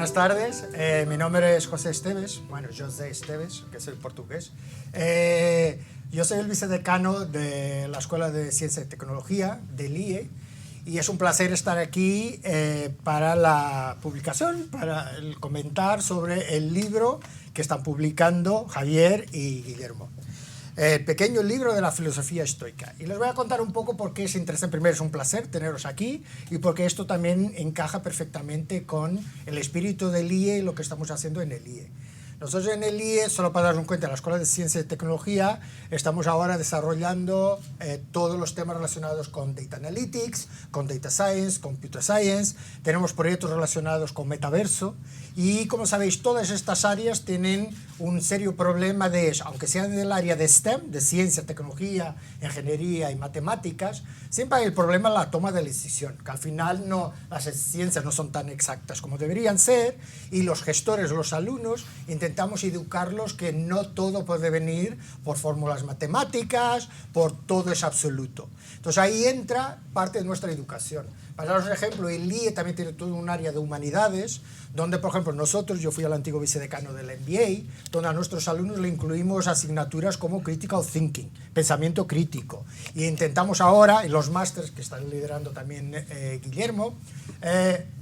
Buenas tardes, mi nombre es José Esteves, bueno, José Esteves, que soy portugués. Yo soy el vicedecano de la Escuela de Ciencia y Tecnología del IE y es un placer estar aquí para la publicación, para el comentar sobre el libro que están publicando Javier y Guillermo. El pequeño libro de la filosofía estoica. Y les voy a contar un poco por qué es interesante. Primero, es un placer teneros aquí y porque esto también encaja perfectamente con el espíritu del IE y lo que estamos haciendo en el IE. Nosotros en el IE, solo para daros cuenta, en la Escuela de Ciencia y Tecnología, estamos ahora desarrollando todos los temas relacionados con Data Analytics, con Data Science, Computer Science, tenemos proyectos relacionados con Metaverso y, como sabéis, todas estas áreas tienen un serio problema de, aunque sean del área de STEM, de ciencia, tecnología, ingeniería y matemáticas, siempre hay el problema de la toma de decisión, que al final no, las ciencias no son tan exactas como deberían ser y los gestores, los alumnos, intentamos educarlos que no todo puede venir por fórmulas matemáticas, por todo es absoluto. Entonces ahí entra parte de nuestra educación. Para daros un ejemplo, el IE también tiene todo un área de humanidades, donde, por ejemplo, nosotros, yo fui el antiguo vicedecano del MBA, donde a nuestros alumnos le incluimos asignaturas como Critical Thinking, pensamiento crítico. Y intentamos ahora, en los másters que están liderando también Guillermo,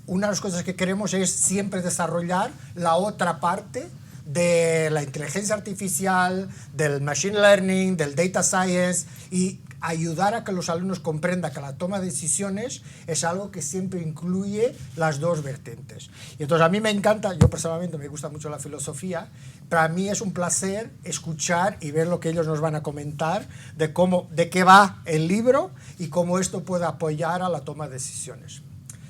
una de las cosas que queremos es siempre desarrollar la otra parte de la inteligencia artificial, del machine learning, del data science y ayudar a que los alumnos comprendan que la toma de decisiones es algo que siempre incluye las dos vertientes. Y entonces a mí me encanta, yo personalmente me gusta mucho la filosofía, para mí es un placer escuchar y ver lo que ellos nos van a comentar de qué va el libro y cómo esto puede apoyar a la toma de decisiones.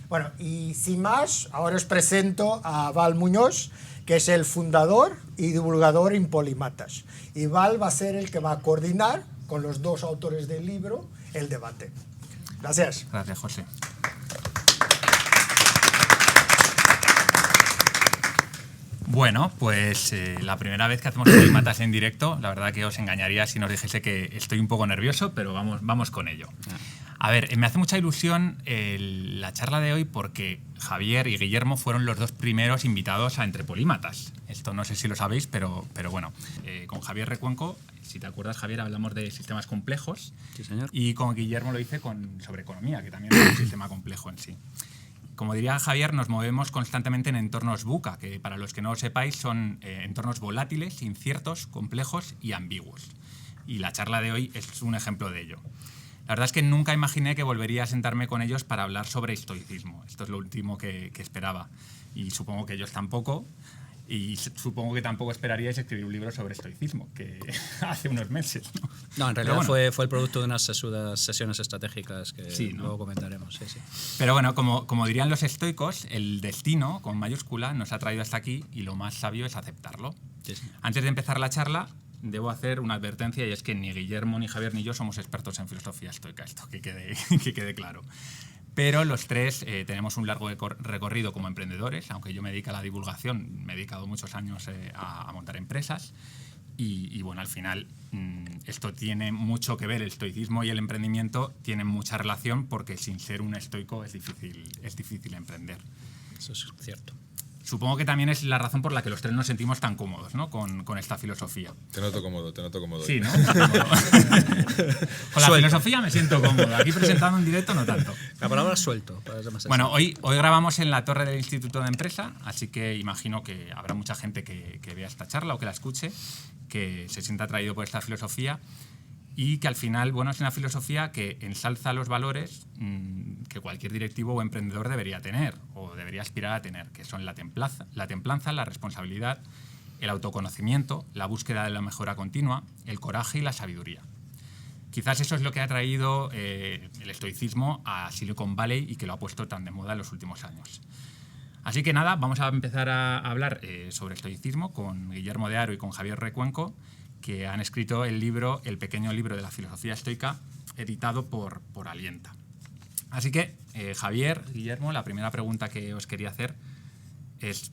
Bueno, y sin más, ahora os presento a Val Muñoz, que es el fundador y divulgador en Polímatas. Y Val va a ser el que va a coordinar con los dos autores del libro el debate. Gracias. Gracias, José. Bueno, pues la primera vez que hacemos Polímatas en directo, la verdad que os engañaría si nos dijese que estoy un poco nervioso, pero vamos con ello. A ver, me hace mucha ilusión la charla de hoy porque Javier y Guillermo fueron los dos primeros invitados a Entre Polímatas. Esto no sé si lo sabéis, pero bueno. Con Javier Recuenco, si te acuerdas, Javier, hablamos de sistemas complejos. Sí, señor. Y con Guillermo lo hice sobre economía, que también es un sistema complejo en sí. Como diría Javier, nos movemos constantemente en entornos VUCA, que para los que no lo sepáis son entornos volátiles, inciertos, complejos y ambiguos. Y la charla de hoy es un ejemplo de ello. La verdad es que nunca imaginé que volvería a sentarme con ellos para hablar sobre estoicismo. Esto es lo último que esperaba. Y supongo que ellos tampoco. Y supongo que tampoco esperaríais escribir un libro sobre estoicismo, que hace unos meses, ¿no? No, en realidad bueno, fue el producto de unas sesiones estratégicas que sí, ¿no? Luego comentaremos. Sí, sí. Pero bueno, como dirían los estoicos, el destino, con mayúscula, nos ha traído hasta aquí y lo más sabio es aceptarlo. Sí, sí. Antes de empezar la charla, debo hacer una advertencia y es que ni Guillermo, ni Javier, ni yo somos expertos en filosofía estoica, esto que quede claro. Pero los tres tenemos un largo recorrido como emprendedores, aunque yo me dedico a la divulgación, me he dedicado muchos años a montar empresas y bueno, al final esto tiene mucho que ver, el estoicismo y el emprendimiento tienen mucha relación porque sin ser un estoico es difícil emprender. Eso es cierto. Supongo que también es la razón por la que los tres nos sentimos tan cómodos, ¿no? con esta filosofía. Te noto cómodo. Sí, ¿no? Con la filosofía me siento cómodo. Aquí presentando en directo no tanto. La palabra suelto. Bueno, hoy grabamos en la torre del Instituto de Empresa, así que imagino que habrá mucha gente que vea esta charla o que la escuche, que se sienta atraído por esta filosofía y que al final, bueno, es una filosofía que ensalza los valores que cualquier directivo o emprendedor debería tener o debería aspirar a tener, que son la templanza, la responsabilidad, el autoconocimiento, la búsqueda de la mejora continua, el coraje y la sabiduría. Quizás eso es lo que ha traído el estoicismo a Silicon Valley y que lo ha puesto tan de moda en los últimos años. Así que nada, vamos a empezar a hablar sobre estoicismo con Guillermo de Haro y con Javier Recuenco, que han escrito el libro, el pequeño libro de la filosofía estoica, editado por Alienta. Así que, Javier, Guillermo, la primera pregunta que os quería hacer es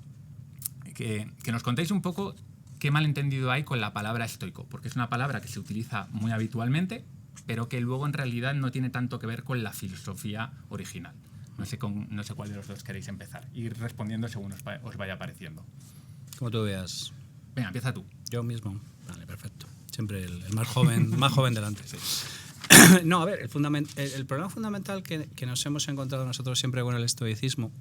que nos contéis un poco qué malentendido hay con la palabra estoico, porque es una palabra que se utiliza muy habitualmente, pero que luego en realidad no tiene tanto que ver con la filosofía original. No sé cuál de los dos queréis empezar. Ir respondiendo según os vaya apareciendo. Como tú veas. Venga, empieza tú. Yo mismo. Vale, perfecto. Siempre el más joven delante. Sí. No, a ver, el problema fundamental que nos hemos encontrado nosotros siempre con el estoicismo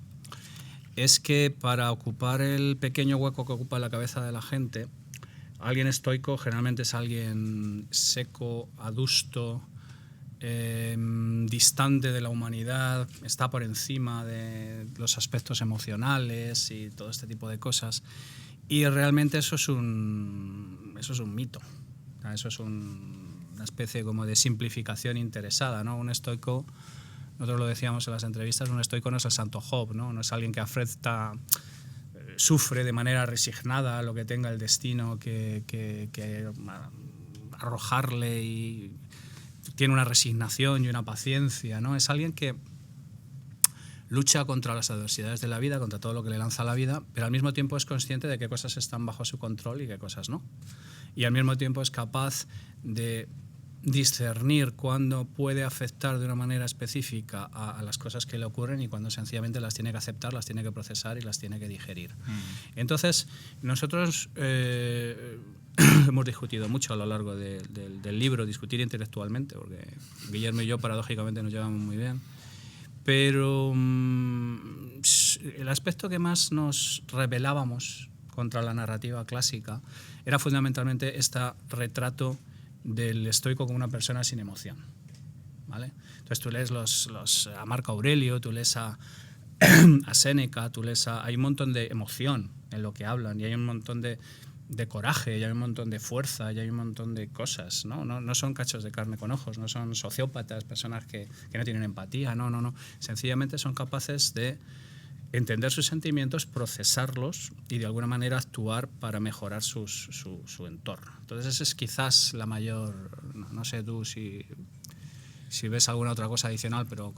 es que para ocupar el pequeño hueco que ocupa la cabeza de la gente, alguien estoico generalmente es alguien seco, adusto, distante de la humanidad, está por encima de los aspectos emocionales y todo este tipo de cosas. Y realmente eso es un mito. Eso es una especie como de simplificación interesada, ¿no? Un estoico, nosotros lo decíamos en las entrevistas, un estoico no es el santo Job, ¿no? No es alguien que sufre de manera resignada lo que tenga el destino que arrojarle y tiene una resignación y una paciencia, ¿no? Es alguien que lucha contra las adversidades de la vida, contra todo lo que le lanza la vida, pero al mismo tiempo es consciente de qué cosas están bajo su control y qué cosas no. Y al mismo tiempo es capaz de discernir cuándo puede afectar de una manera específica a las cosas que le ocurren y cuándo sencillamente las tiene que aceptar, las tiene que procesar y las tiene que digerir. Entonces, nosotros hemos discutido mucho a lo largo del libro, discutir intelectualmente, porque Guillermo y yo paradójicamente nos llevamos muy bien, pero el aspecto que más nos rebelábamos contra la narrativa clásica era fundamentalmente este retrato del estoico como una persona sin emoción, ¿vale? Entonces tú lees a Marco Aurelio, tú lees a Séneca, hay un montón de emoción en lo que hablan y hay un montón de coraje, y hay un montón de fuerza, y hay un montón de cosas, ¿no? No son cachos de carne con ojos, no son sociópatas, personas que no tienen empatía, no. Sencillamente son capaces de entender sus sentimientos, procesarlos y de alguna manera actuar para mejorar su entorno. Entonces esa es quizás la mayor... No sé tú si ves alguna otra cosa adicional, pero...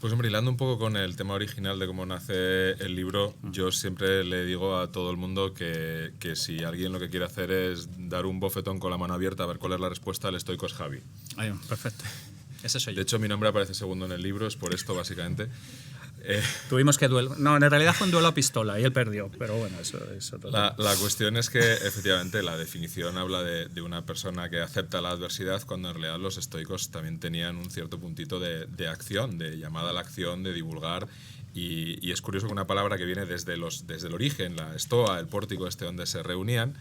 Pues hombre, hilando un poco con el tema original de cómo nace el libro, yo siempre le digo a todo el mundo que si alguien lo que quiere hacer es dar un bofetón con la mano abierta a ver cuál es la respuesta, el estoico es Javi. Ay, perfecto. Ese soy yo. De hecho, mi nombre aparece segundo en el libro, es por esto básicamente. Tuvimos que duelo. No, en realidad fue un duelo a pistola y él perdió, pero bueno, eso es otro tema. La cuestión es que efectivamente la definición habla de una persona que acepta la adversidad, cuando en realidad los estoicos también tenían un cierto puntito de acción, de llamada a la acción, de divulgar. Y es curioso que una palabra que viene desde el origen, la estoa, el pórtico donde se reunían,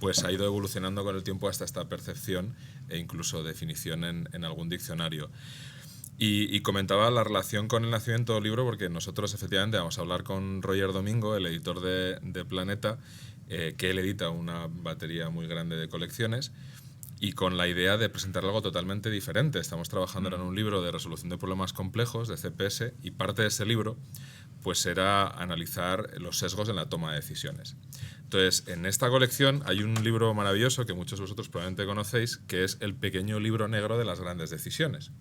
pues ha ido evolucionando con el tiempo hasta esta percepción e incluso definición en algún diccionario. Y comentaba la relación con el nacimiento del libro, porque nosotros efectivamente vamos a hablar con Roger Domingo, el editor de Planeta, que él edita una batería muy grande de colecciones, y con la idea de presentar algo totalmente diferente. Estamos trabajando ahora en un libro de resolución de problemas complejos, de CPS, y parte de ese libro pues era analizar los sesgos en la toma de decisiones. Entonces, en esta colección hay un libro maravilloso que muchos de vosotros probablemente conocéis, que es El pequeño libro negro de las grandes decisiones.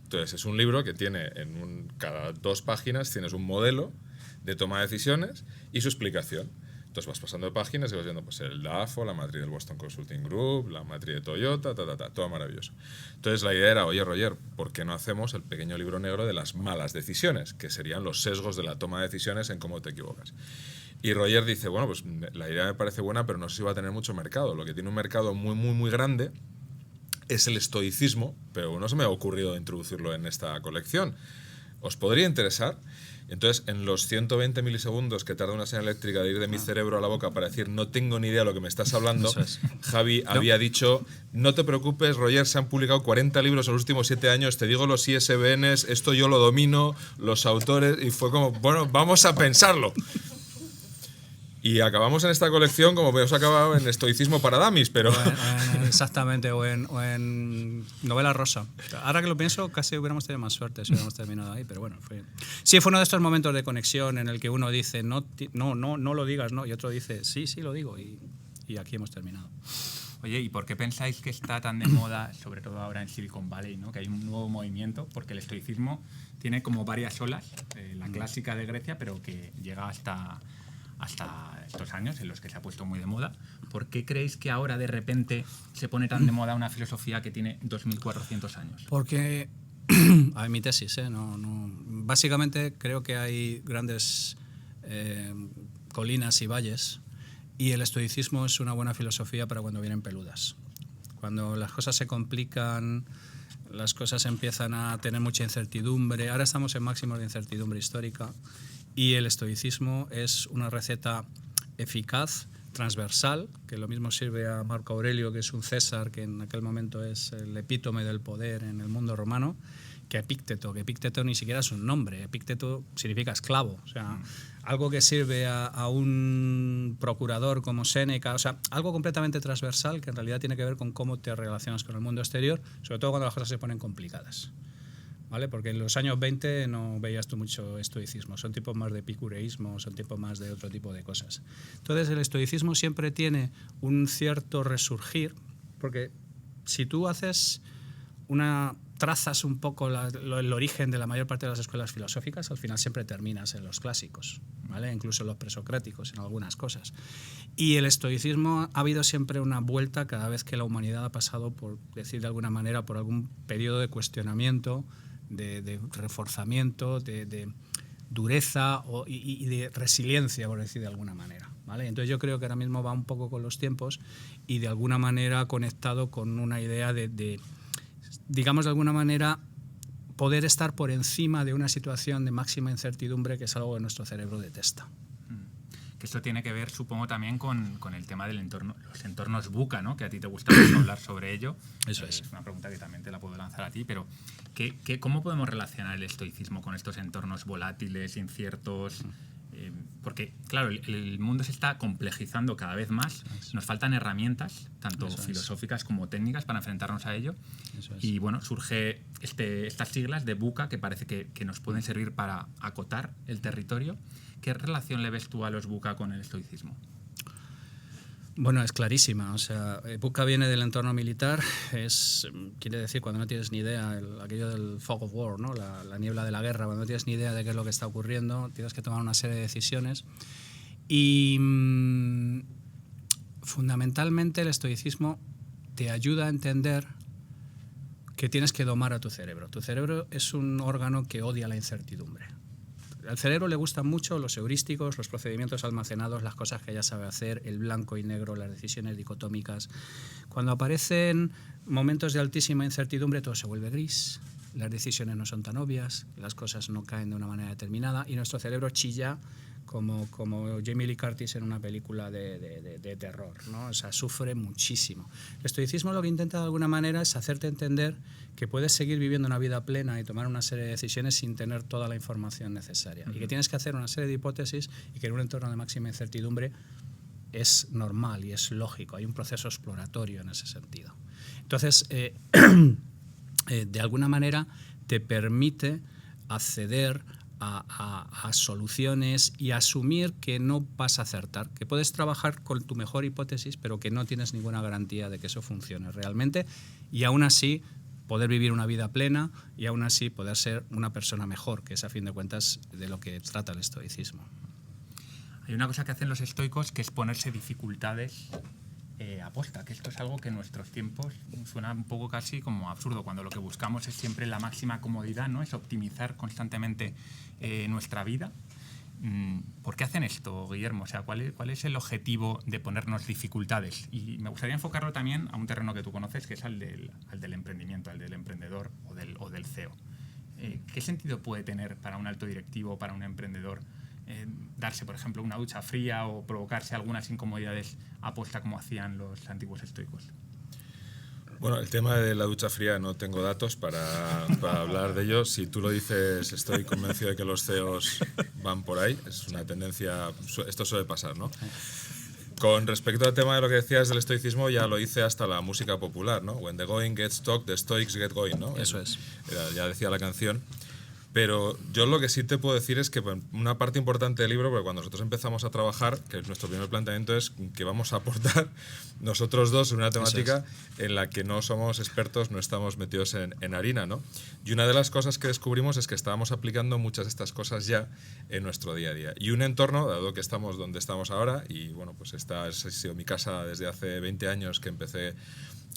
Entonces, es un libro que tiene cada 2 páginas tienes un modelo de toma de decisiones y su explicación. Entonces vas pasando de páginas y vas viendo pues, el DAFO, la matriz del Boston Consulting Group, la matriz de Toyota, todo maravilloso. Entonces la idea era, oye Roger, ¿por qué no hacemos el pequeño libro negro de las malas decisiones? Que serían los sesgos de la toma de decisiones en cómo te equivocas. Y Roger dice, bueno, pues la idea me parece buena, pero no sé si va a tener mucho mercado. Lo que tiene un mercado muy, muy, muy grande es el estoicismo, pero no se me ha ocurrido introducirlo en esta colección. ¿Os podría interesar? Entonces, en los 120 milisegundos que tarda una señal eléctrica de ir de mi cerebro a la boca para decir no tengo ni idea de lo que me estás hablando, Javi había dicho, no te preocupes, Roger, se han publicado 40 libros en los últimos 7 años, te digo los ISBNs, esto yo lo domino, los autores, y fue como, bueno, vamos a pensarlo. Y acabamos en esta colección como hemos acabado en Estoicismo para Damis, pero... Exactamente, o en Novela Rosa. Ahora que lo pienso, casi hubiéramos tenido más suerte si hubiéramos terminado ahí, pero bueno. Sí, fue uno de estos momentos de conexión en el que uno dice, no lo digas, ¿no? Y otro dice, sí, lo digo, y aquí hemos terminado. Oye, ¿y por qué pensáis que está tan de moda, sobre todo ahora en Silicon Valley, ¿no? Que hay un nuevo movimiento? Porque el estoicismo tiene como varias olas, la clásica de Grecia, pero que llega hasta estos años en los que se ha puesto muy de moda. ¿Por qué creéis que ahora de repente se pone tan de moda una filosofía que tiene 2.400 años? Porque A mi tesis, básicamente creo que hay grandes colinas y valles, y el estoicismo es una buena filosofía para cuando vienen peludas. Cuando las cosas se complican, las cosas empiezan a tener mucha incertidumbre. Ahora estamos en máximos de incertidumbre histórica, y el estoicismo es una receta eficaz, transversal, que lo mismo sirve a Marco Aurelio, que es un César, que en aquel momento es el epítome del poder en el mundo romano, que Epícteto, ni siquiera es un nombre. Epícteto significa esclavo, o sea, algo que sirve a un procurador como Séneca, o sea, algo completamente transversal que en realidad tiene que ver con cómo te relacionas con el mundo exterior, sobre todo cuando las cosas se ponen complicadas. ¿Vale? Porque en los años 20 no veías tú mucho estoicismo, son tipos más de epicureísmo, son tipos más de otro tipo de cosas. Entonces el estoicismo siempre tiene un cierto resurgir, porque si tú trazas un poco el origen de la mayor parte de las escuelas filosóficas, al final siempre terminas en los clásicos, ¿vale? Incluso en los presocráticos, en algunas cosas. Y el estoicismo ha habido siempre una vuelta cada vez que la humanidad ha pasado, por decir de alguna manera, por algún periodo de cuestionamiento, de reforzamiento, de dureza y de resiliencia, por decir de alguna manera, ¿vale? Entonces yo creo que ahora mismo va un poco con los tiempos y de alguna manera conectado con una idea digamos de alguna manera, poder estar por encima de una situación de máxima incertidumbre, que es algo que nuestro cerebro detesta. Que esto tiene que ver, supongo, también con el tema del entorno, los entornos VUCA, ¿no? Que a ti te gusta mucho hablar sobre ello. Eso es. Es una pregunta que también te la puedo lanzar a ti, pero ¿cómo podemos relacionar el estoicismo con estos entornos volátiles, inciertos? Porque, claro, el mundo se está complejizando cada vez más. Nos faltan herramientas, tanto filosóficas como técnicas, para enfrentarnos a ello. Y bueno, surge estas siglas de VUCA que parece que nos pueden servir para acotar el territorio. ¿Qué relación le ves tú a los VUCA con el estoicismo? Bueno, es clarísima. O sea, VUCA viene del entorno militar. Quiere decir, cuando no tienes ni idea, aquello del fog of war, ¿no? La niebla de la guerra, cuando no tienes ni idea de qué es lo que está ocurriendo, tienes que tomar una serie de decisiones. Y fundamentalmente el estoicismo te ayuda a entender que tienes que domar a tu cerebro. Tu cerebro es un órgano que odia la incertidumbre. Al cerebro le gustan mucho los heurísticos, los procedimientos almacenados, las cosas que ya sabe hacer, el blanco y negro, las decisiones dicotómicas. Cuando aparecen momentos de altísima incertidumbre, todo se vuelve gris, las decisiones no son tan obvias, las cosas no caen de una manera determinada y nuestro cerebro chilla como Jamie Lee Curtis en una película de terror, ¿no? O sea, sufre muchísimo. El estoicismo lo que intenta de alguna manera es hacerte entender que puedes seguir viviendo una vida plena y tomar una serie de decisiones sin tener toda la información necesaria. Y que tienes que hacer una serie de hipótesis y que en un entorno de máxima incertidumbre es normal y es lógico. Hay un proceso exploratorio en ese sentido. Entonces, de alguna manera te permite acceder a soluciones y asumir que no vas a acertar, que puedes trabajar con tu mejor hipótesis, pero que no tienes ninguna garantía de que eso funcione realmente, y aún así poder vivir una vida plena y aún así poder ser una persona mejor, que es a fin de cuentas de lo que trata el estoicismo. Hay una cosa que hacen los estoicos, que es ponerse dificultades aposta, que esto es algo que en nuestros tiempos suena un poco casi como absurdo, cuando lo que buscamos es siempre la máxima comodidad, ¿no? Es optimizar constantemente nuestra vida. ¿Por qué hacen esto, Guillermo? O sea, ¿cuál es el objetivo de ponernos dificultades? Y me gustaría enfocarlo también a un terreno que tú conoces, que es al del emprendimiento, al del emprendedor o del CEO. ¿Qué sentido puede tener para un alto directivo, para un emprendedor, darse, por ejemplo, una ducha fría o provocarse algunas incomodidades aposta como hacían los antiguos estoicos? Bueno, el tema de la ducha fría no tengo datos para hablar de ello. Si tú lo dices, estoy convencido de que los CEOs van por ahí. Es una tendencia, esto suele pasar, ¿no? Con respecto al tema de lo que decías del estoicismo, ya lo hice hasta la música popular, ¿no? When the going gets talked, the stoics get going, ¿no? Eso es. Ya decía la canción. Pero yo lo que sí te puedo decir es que una parte importante del libro, porque cuando nosotros empezamos a trabajar, que nuestro primer planteamiento es que vamos a aportar nosotros dos en una temática en la que no somos expertos, no estamos metidos en harina, ¿no? Y una de las cosas que descubrimos es que estábamos aplicando muchas de estas cosas ya en nuestro día a día. Y un entorno, dado que estamos donde estamos ahora, y bueno, pues esta ha sido mi casa desde hace 20 años que empecé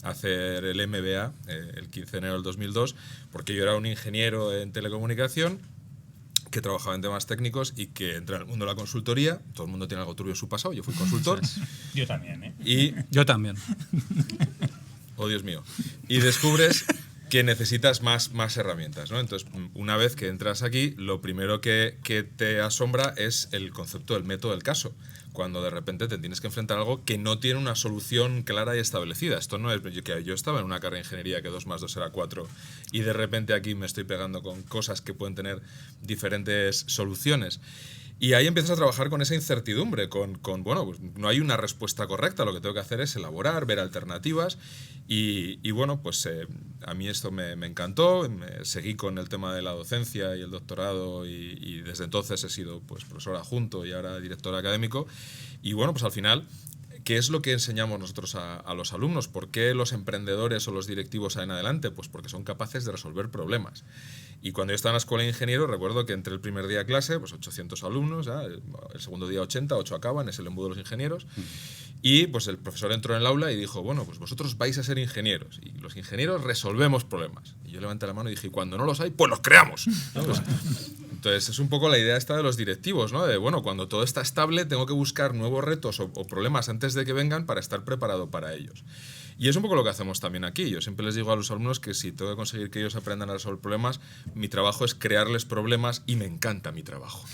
hacer el MBA el 15 de enero del 2002, porque yo era un ingeniero en telecomunicación que trabajaba en temas técnicos y que entra en el mundo de la consultoría. Todo el mundo tiene algo turbio en su pasado, yo fui consultor. Yo también, ¿eh? Y, Yo también. oh Dios mío, y descubres que necesitas más herramientas, ¿no? Entonces, una vez que entras aquí, lo primero que te asombra es el concepto del método del caso, cuando de repente te tienes que enfrentar a algo que no tiene una solución clara y establecida. Esto no es que yo estaba en una carrera de ingeniería que 2 más 2 era 4 y de repente aquí me estoy pegando con cosas que pueden tener diferentes soluciones. Y ahí empiezas a trabajar con esa incertidumbre, bueno, pues no hay una respuesta correcta, lo que tengo que hacer es elaborar, ver alternativas y bueno, pues a mí esto me encantó, seguí con el tema de la docencia y el doctorado y desde entonces he sido pues profesor adjunto y ahora director académico y bueno, pues al final, ¿qué es lo que enseñamos nosotros a los alumnos? ¿Por qué los emprendedores o los directivos salen adelante? Pues porque son capaces de resolver problemas. Y cuando yo estaba en la escuela de ingenieros, recuerdo que entré el primer día a clase, pues 800 alumnos, ¿ya? El segundo día 80, 8 acaban, es el embudo de los ingenieros. Y pues el profesor entró en el aula y dijo, bueno, pues vosotros vais a ser ingenieros y los ingenieros resolvemos problemas. Y yo levanté la mano y dije, y cuando no los hay, pues los creamos, ¿no? Pues, entonces es un poco la idea esta de los directivos, ¿no? De, bueno, cuando todo está estable, tengo que buscar nuevos retos o problemas antes de que vengan para estar preparado para ellos. Y es un poco lo que hacemos también aquí. Yo siempre les digo a los alumnos que si tengo que conseguir que ellos aprendan a resolver problemas, mi trabajo es crearles problemas y me encanta mi trabajo.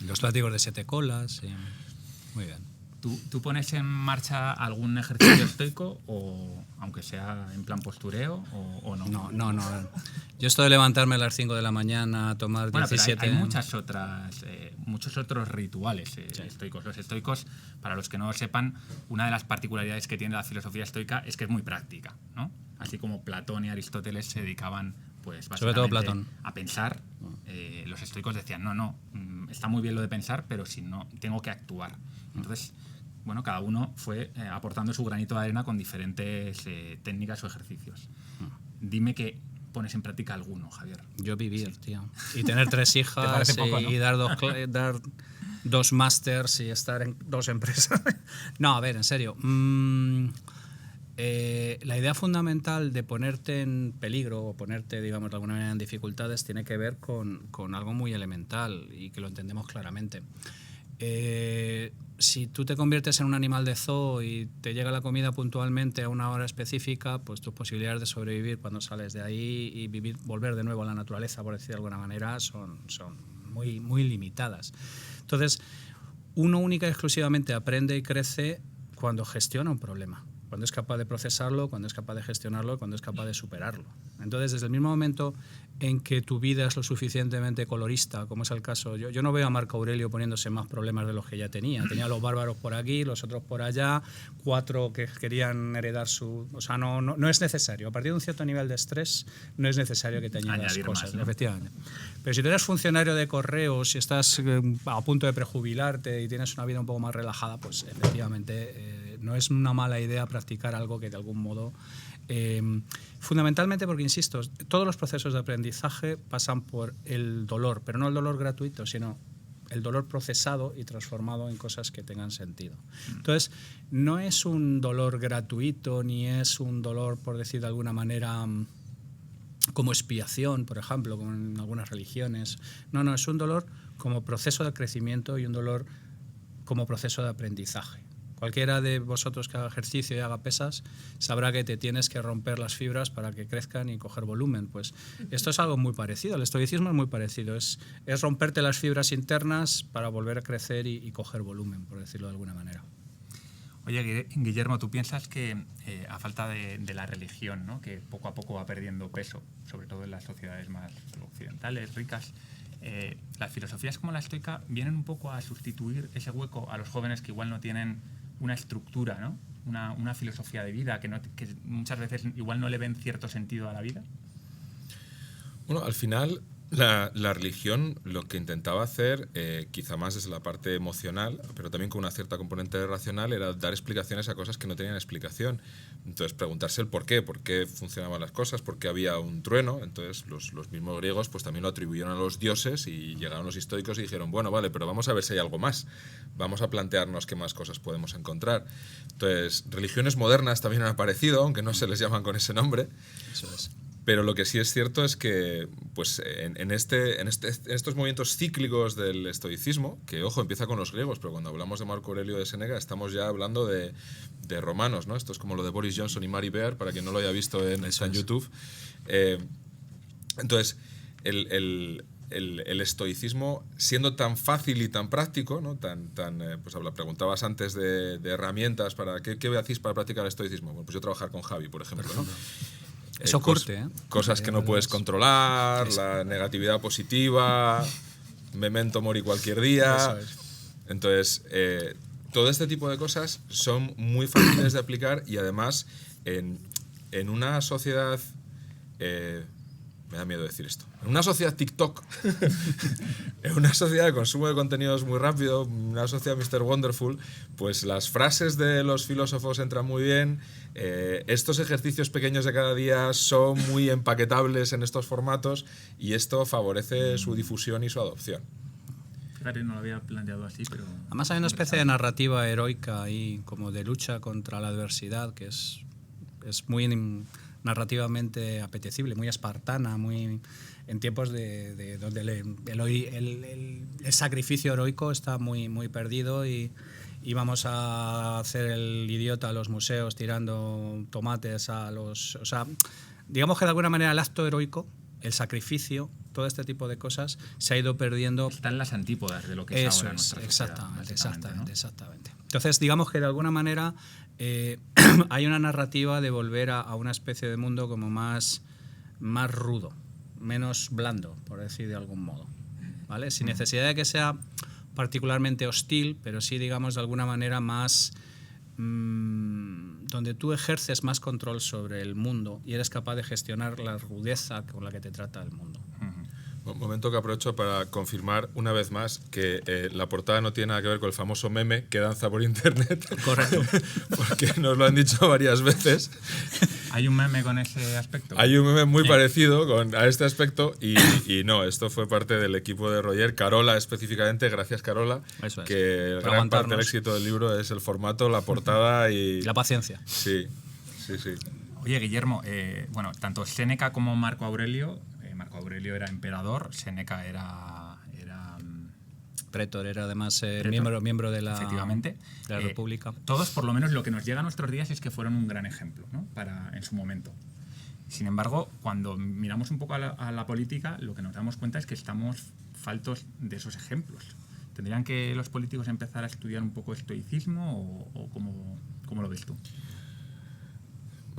Los látigos de 7 colas. Muy bien. ¿Tú pones en marcha algún ejercicio estoico, o aunque sea en plan postureo, o no? No. Yo esto de levantarme a las 5 de la mañana, tomar 17... Pero hay muchos otros rituales estoicos. Los estoicos, para los que no lo sepan, una de las particularidades que tiene la filosofía estoica es que es muy práctica, ¿no? Así como Platón y Aristóteles se dedicaban, pues, sobre todo Platón, a pensar, los estoicos decían, no, está muy bien lo de pensar, pero si no, tengo que actuar. Entonces, bueno, cada uno fue aportando su granito de arena con diferentes técnicas o ejercicios. Dime que pones en práctica alguno, Javier. Yo vivir, tío. Y tener 3 hijas poco, ¿no? y dar 2 másters y estar en 2 empresas. No, a ver, en serio. La idea fundamental de ponerte en peligro o ponerte, digamos, de alguna manera en dificultades tiene que ver con algo muy elemental y que lo entendemos claramente. Si tú te conviertes en un animal de zoo y te llega la comida puntualmente a una hora específica, pues tus posibilidades de sobrevivir cuando sales de ahí y volver de nuevo a la naturaleza, por decir de alguna manera, son muy, muy limitadas. Entonces, uno única y exclusivamente aprende y crece cuando gestiona un problema, cuando es capaz de procesarlo, cuando es capaz de gestionarlo, cuando es capaz de superarlo. Entonces, desde el mismo momento en que tu vida es lo suficientemente colorista, como es el caso, yo no veo a Marco Aurelio poniéndose más problemas de los que ya tenía. Tenía los bárbaros por aquí, los otros por allá, 4 que querían heredar su... O sea, no es necesario. A partir de un cierto nivel de estrés, no es necesario que te añadas cosas, más, ¿no? Efectivamente. Pero si tú eres funcionario de correos, si estás a punto de prejubilarte y tienes una vida un poco más relajada, pues efectivamente no es una mala idea practicar algo que de algún modo... fundamentalmente porque, insisto, todos los procesos de aprendizaje pasan por el dolor, pero no el dolor gratuito, sino el dolor procesado y transformado en cosas que tengan sentido. Entonces, no es un dolor gratuito, ni es un dolor, por decir de alguna manera, como expiación, por ejemplo, como en algunas religiones. No, es un dolor como proceso de crecimiento y un dolor como proceso de aprendizaje. Cualquiera de vosotros que haga ejercicio y haga pesas sabrá que te tienes que romper las fibras para que crezcan y coger volumen. Pues esto es algo muy parecido, el estoicismo es muy parecido, es romperte las fibras internas para volver a crecer y coger volumen, por decirlo de alguna manera. Oye, Guillermo, ¿tú piensas que a falta de la religión, ¿no?, que poco a poco va perdiendo peso, sobre todo en las sociedades más occidentales, ricas, las filosofías como la estoica vienen un poco a sustituir ese hueco a los jóvenes que igual no tienen una estructura, ¿no?, una filosofía de vida, que muchas veces igual no le ven cierto sentido a la vida? Bueno, al final La religión lo que intentaba hacer, quizá más desde la parte emocional, pero también con una cierta componente racional, era dar explicaciones a cosas que no tenían explicación. Entonces, preguntarse el por qué funcionaban las cosas, por qué había un trueno. Entonces, los mismos griegos pues también lo atribuyeron a los dioses y llegaron los estoicos y dijeron, bueno, vale, pero vamos a ver si hay algo más. Vamos a plantearnos qué más cosas podemos encontrar. Entonces, religiones modernas también han aparecido, aunque no se les llaman con ese nombre. Eso es. Pero lo que sí es cierto es que pues, en estos movimientos cíclicos del estoicismo, que ojo, empieza con los griegos, pero cuando hablamos de Marco Aurelio de Séneca estamos ya hablando de romanos, ¿no? Esto es como lo de Boris Johnson y Mary Beard, para quien no lo haya visto en YouTube. Entonces, el estoicismo, siendo tan fácil y tan práctico, ¿no? Pues preguntabas antes de herramientas para ¿qué hacéis para practicar el estoicismo? Bueno, pues yo trabajar con Javi, por ejemplo, ¿no? Eso curte, ¿eh? Cosas que no puedes controlar, la negatividad positiva, memento mori cualquier día. Eso es. Entonces, todo este tipo de cosas son muy fáciles de aplicar y además en una sociedad... me da miedo decir esto. En una sociedad TikTok, en una sociedad de consumo de contenidos muy rápido, una sociedad Mr. Wonderful, pues las frases de los filósofos entran muy bien. Estos ejercicios pequeños de cada día son muy empaquetables en estos formatos y esto favorece su difusión y su adopción. Fíjate, no lo había planteado así, pero... Además hay una especie de narrativa heroica ahí, como de lucha contra la adversidad, que es muy narrativamente apetecible, muy espartana, muy en tiempos de donde el sacrificio heroico está muy, muy perdido y vamos a hacer el idiota a los museos tirando tomates a los... O sea, digamos que de alguna manera el acto heroico, el sacrificio, todo este tipo de cosas se ha ido perdiendo. Está en las antípodas de lo que es ahora nuestra sociedad. Exactamente. Entonces, digamos que de alguna manera hay una narrativa de volver a una especie de mundo como más rudo, menos blando, por decir de algún modo, ¿vale? Sin necesidad de que sea particularmente hostil, pero sí, digamos, de alguna manera más... donde tú ejerces más control sobre el mundo y eres capaz de gestionar la rudeza con la que te trata el mundo. Un momento que aprovecho para confirmar una vez más que la portada no tiene nada que ver con el famoso meme que danza por internet. Correcto. Porque nos lo han dicho varias veces. ¿Hay un meme con ese aspecto? Hay un meme muy parecido a este aspecto y no, esto fue parte del equipo de Roger, Carola específicamente, gracias Carola, Eso es. que gran parte del éxito del libro es el formato, la portada y... La paciencia. Sí. Oye, Guillermo, bueno, tanto Séneca como Marco Aurelio era emperador, Séneca era Pretor era además Pretor, miembro de la, efectivamente, de la República. Todos, por lo menos, lo que nos llega a nuestros días es que fueron un gran ejemplo, ¿no? En su momento. Sin embargo, cuando miramos un poco a la política, lo que nos damos cuenta es que estamos faltos de esos ejemplos. ¿Tendrían que los políticos empezar a estudiar un poco estoicismo o cómo lo ves tú?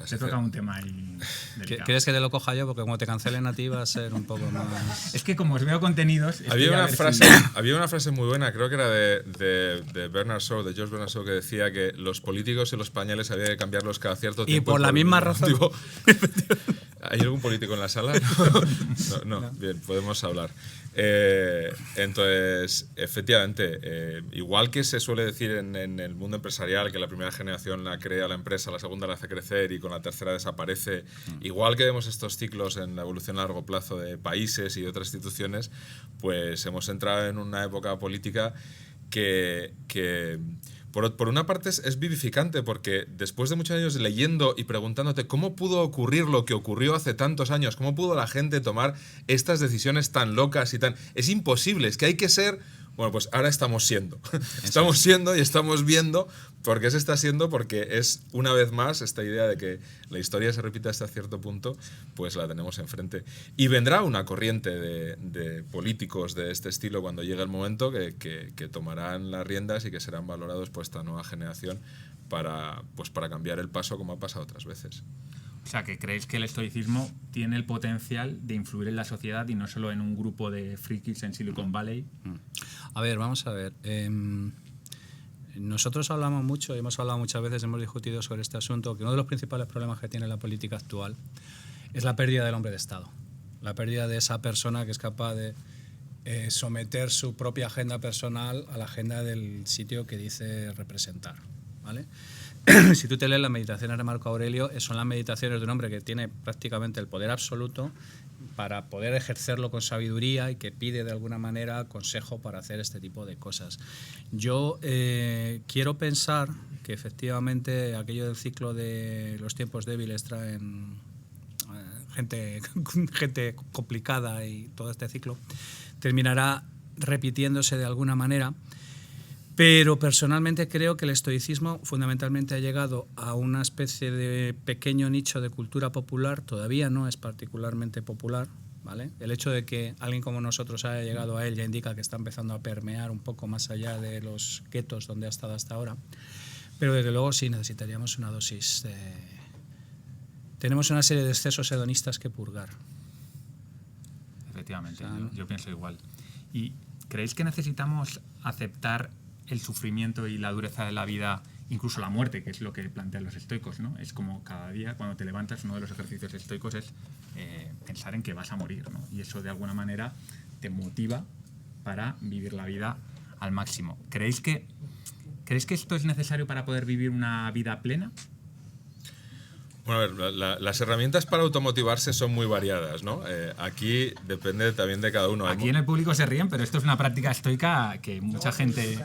Se toca un tema ahí delicado. ¿Quieres que te lo coja yo? Porque como te cancelen a ti va a ser un poco más... Es que como os veo contenidos... Había una frase muy buena, creo que era de Bernard Shaw, de George Bernard Shaw, que decía que los políticos y los pañales había que cambiarlos cada cierto tiempo. Y por la misma razón. ¿Hay algún político en la sala? No. Bien, podemos hablar. Entonces, efectivamente, igual que se suele decir en el mundo empresarial que la primera generación la crea la empresa, la segunda la hace crecer y con la tercera desaparece, igual que vemos estos ciclos en la evolución a largo plazo de países y de otras instituciones, pues hemos entrado en una época política que por una parte es vivificante, porque después de muchos años leyendo y preguntándote cómo pudo ocurrir lo que ocurrió hace tantos años, cómo pudo la gente tomar estas decisiones tan locas y tan... Es imposible, es que hay que ser... Bueno, pues ahora estamos siendo. Estamos siendo y estamos viendo por qué se está siendo, porque es una vez más esta idea de que la historia se repite hasta cierto punto, pues la tenemos enfrente. Y vendrá una corriente de políticos de este estilo cuando llegue el momento que tomarán las riendas y que serán valorados por esta nueva generación para cambiar el paso como ha pasado otras veces. O sea, que creéis que el estoicismo tiene el potencial de influir en la sociedad y no solo en un grupo de frikis en Silicon Valley. A ver, vamos a ver. Nosotros hablamos mucho, hemos hablado muchas veces, hemos discutido sobre este asunto, que uno de los principales problemas que tiene la política actual es la pérdida del hombre de Estado. La pérdida de esa persona que es capaz de someter su propia agenda personal a la agenda del sitio que dice representar, ¿vale? Si tú te lees las meditaciones de Marco Aurelio, son las meditaciones de un hombre que tiene prácticamente el poder absoluto para poder ejercerlo con sabiduría y que pide de alguna manera consejo para hacer este tipo de cosas. Yo quiero pensar que efectivamente aquello del ciclo de los tiempos débiles traen gente complicada, y todo este ciclo terminará repitiéndose de alguna manera. Pero personalmente creo que el estoicismo fundamentalmente ha llegado a una especie de pequeño nicho de cultura popular, todavía no es particularmente popular, ¿vale? El hecho de que alguien como nosotros haya llegado a él ya indica que está empezando a permear un poco más allá de los guetos donde ha estado hasta ahora, pero desde luego sí necesitaríamos una dosis de... Tenemos una serie de excesos hedonistas que purgar. Efectivamente, yo pienso igual. ¿Y creéis que necesitamos aceptar el sufrimiento y la dureza de la vida, incluso la muerte, que es lo que plantean los estoicos, ¿no? Es como cada día, cuando te levantas, uno de los ejercicios estoicos es pensar en que vas a morir, ¿no? Y eso de alguna manera te motiva para vivir la vida al máximo. ¿Creéis que esto es necesario para poder vivir una vida plena? Bueno, a ver, las herramientas para automotivarse son muy variadas, ¿no? Aquí depende también de cada uno. Aquí en el público se ríen, pero esto es una práctica estoica que mucha gente...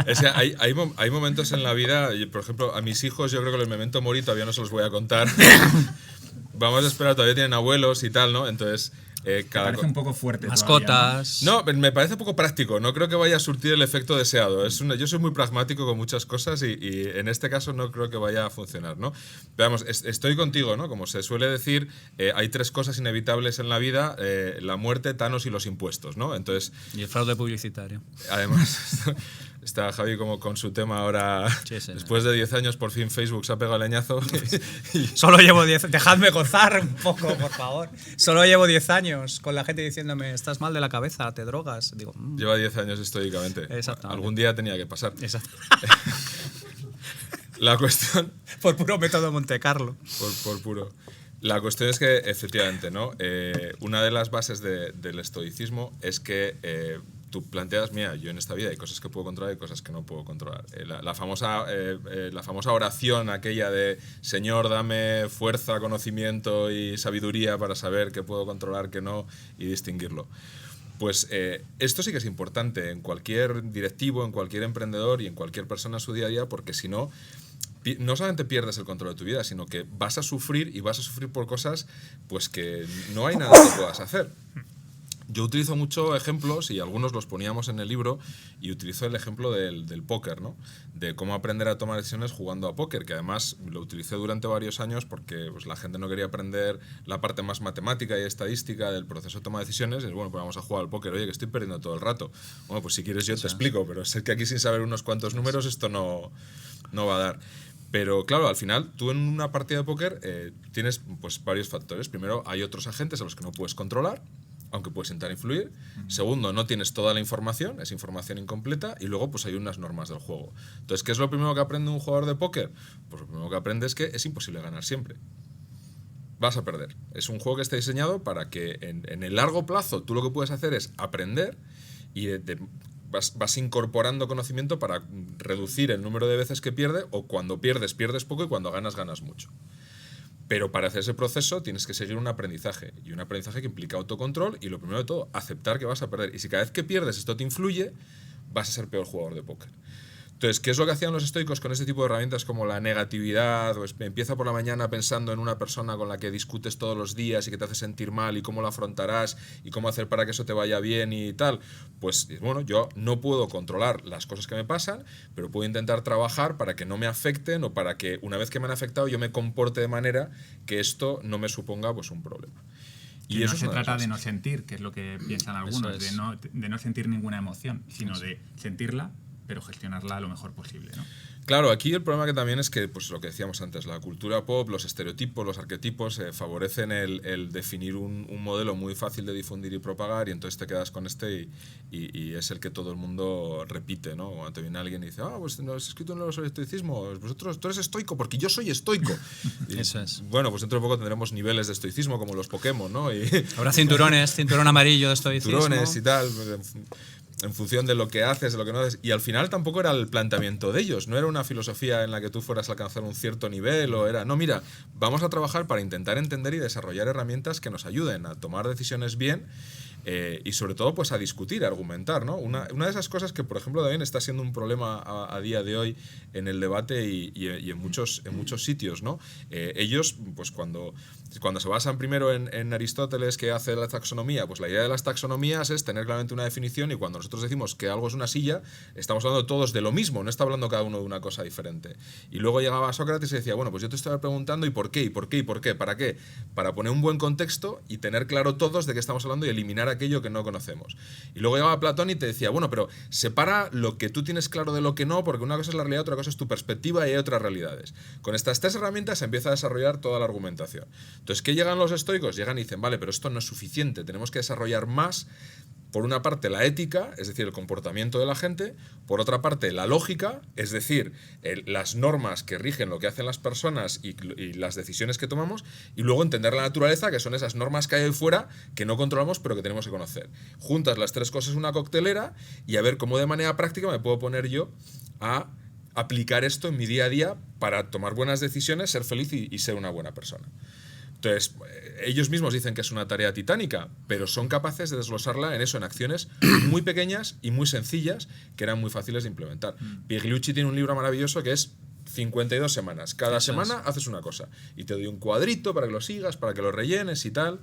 O sea, hay momentos en la vida, por ejemplo, a mis hijos yo creo que el memento mori todavía no se los voy a contar. Vamos a esperar, todavía tienen abuelos y tal, ¿no? Entonces... parece un poco fuerte. Mascotas. Todavía, ¿no? Me parece poco práctico. No creo que vaya a surtir el efecto deseado. Yo soy muy pragmático con muchas cosas y en este caso no creo que vaya a funcionar, ¿no? Pero vamos, estoy contigo, ¿no? Como se suele decir, hay tres cosas inevitables en la vida: la muerte, Thanos y los impuestos, ¿no? Entonces, Y el fraude publicitario. Además, está Javi como con su tema ahora. Sí, sí, después de 10 años, por fin Facebook se ha pegado el leñazo. Solo llevo 10... Dejadme gozar un poco, por favor. Solo llevo 10 años con la gente diciéndome, estás mal de la cabeza, te drogas. Digo, Lleva 10 años estoicamente. Exactamente. Algún día tenía que pasar. Exacto. La cuestión... Por puro método Monte Carlo. Por puro. La cuestión es que, efectivamente, ¿no? Una de las bases del estoicismo es que tú planteas, mira, yo en esta vida hay cosas que puedo controlar y cosas que no puedo controlar. La famosa oración aquella de Señor, dame fuerza, conocimiento y sabiduría para saber qué puedo controlar, qué no, y distinguirlo. Pues esto sí que es importante en cualquier directivo, en cualquier emprendedor y en cualquier persona en su día a día, porque si no, no solamente pierdes el control de tu vida, sino que vas a sufrir, y vas a sufrir por cosas pues que no hay nada que puedas hacer. Yo utilizo mucho ejemplos, y algunos los poníamos en el libro, y utilizo el ejemplo del póker, ¿no? De cómo aprender a tomar decisiones jugando a póker, que además lo utilicé durante varios años porque pues, la gente no quería aprender la parte más matemática y estadística del proceso de toma de decisiones. Y es, bueno, pues vamos a jugar al póker. Oye, que estoy perdiendo todo el rato. Bueno, pues si quieres yo te explico, pero es que aquí sin saber unos cuantos números esto no va a dar. Pero claro, al final tú en una partida de póker tienes pues, varios factores. Primero, hay otros agentes a los que no puedes controlar, aunque puedes intentar influir. Segundo, no tienes toda la información, es información incompleta. Y luego pues hay unas normas del juego. Entonces, ¿qué es lo primero que aprende un jugador de póker? Pues lo primero que aprende es que es imposible ganar siempre. Vas a perder. Es un juego que está diseñado para que en el largo plazo tú lo que puedes hacer es aprender y vas incorporando conocimiento para reducir el número de veces que pierdes, o cuando pierdes poco y cuando ganas mucho. Pero para hacer ese proceso tienes que seguir un aprendizaje, y un aprendizaje que implica autocontrol y, lo primero de todo, aceptar que vas a perder. Y si cada vez que pierdes esto te influye, vas a ser peor jugador de póker. Entonces, ¿qué es lo que hacían los estoicos con este tipo de herramientas como la negatividad? Pues empieza por la mañana pensando en una persona con la que discutes todos los días y que te hace sentir mal, y cómo la afrontarás y cómo hacer para que eso te vaya bien y tal. Pues bueno, yo no puedo controlar las cosas que me pasan, pero puedo intentar trabajar para que no me afecten, o para que una vez que me han afectado yo me comporte de manera que esto no me suponga pues un problema. Y eso no se trata de no sentir, que es lo que piensan algunos, de no sentir ninguna emoción, sino de sentirla, pero gestionarla lo mejor posible, ¿no? Claro, aquí el problema que también es que, pues lo que decíamos antes, la cultura pop, los estereotipos, los arquetipos favorecen el definir un modelo muy fácil de difundir y propagar, y entonces te quedas con este y es el que todo el mundo repite, ¿no? Cuando te viene alguien y dice, pues no has escrito un libro sobre estoicismo, tú eres estoico, porque yo soy estoico. Y, eso es. Bueno, pues dentro de poco tendremos niveles de estoicismo como los Pokémon, ¿no? Y Habrá cinturón amarillo de estoicismo. cinturones y tal, en función de lo que haces, de lo que no haces. Y al final tampoco era el planteamiento de ellos, no era una filosofía en la que tú fueras a alcanzar un cierto nivel, o era, no, mira, vamos a trabajar para intentar entender y desarrollar herramientas que nos ayuden a tomar decisiones bien, y sobre todo pues a discutir, a argumentar, ¿no? Una de esas cosas que, por ejemplo, también está siendo un problema a día de hoy en el debate y en muchos sitios, ¿no? Ellos, pues cuando se basan primero en Aristóteles, que hace la taxonomía, pues la idea de las taxonomías es tener claramente una definición, y cuando nosotros decimos que algo es una silla, estamos hablando todos de lo mismo, no está hablando cada uno de una cosa diferente. Y luego llegaba Sócrates y decía, bueno, pues yo te estoy preguntando ¿y por qué? ¿Y por qué? ¿Y por qué? ¿Para qué? Para poner un buen contexto y tener claro todos de qué estamos hablando y eliminar aquello que no conocemos. Y luego llegaba Platón y te decía, bueno, pero separa lo que tú tienes claro de lo que no, porque una cosa es la realidad, otra cosa es tu perspectiva y hay otras realidades. Con estas tres herramientas se empieza a desarrollar toda la argumentación. Entonces, ¿qué llegan los estoicos? Llegan y dicen, vale, pero esto no es suficiente, tenemos que desarrollar más. Por una parte, la ética, es decir, el comportamiento de la gente. Por otra parte, la lógica, es decir, las normas que rigen lo que hacen las personas y las decisiones que tomamos. Y luego entender la naturaleza, que son esas normas que hay ahí fuera que no controlamos, pero que tenemos que conocer. Juntas las tres cosas en una coctelera y a ver cómo de manera práctica me puedo poner yo a aplicar esto en mi día a día para tomar buenas decisiones, ser feliz y ser una buena persona. Entonces, ellos mismos dicen que es una tarea titánica, pero son capaces de desglosarla en eso, en acciones muy pequeñas y muy sencillas que eran muy fáciles de implementar. Pigliucci tiene un libro maravilloso que es 52 semanas. Cada semana haces una cosa y te doy un cuadrito para que lo sigas, para que lo rellenes y tal.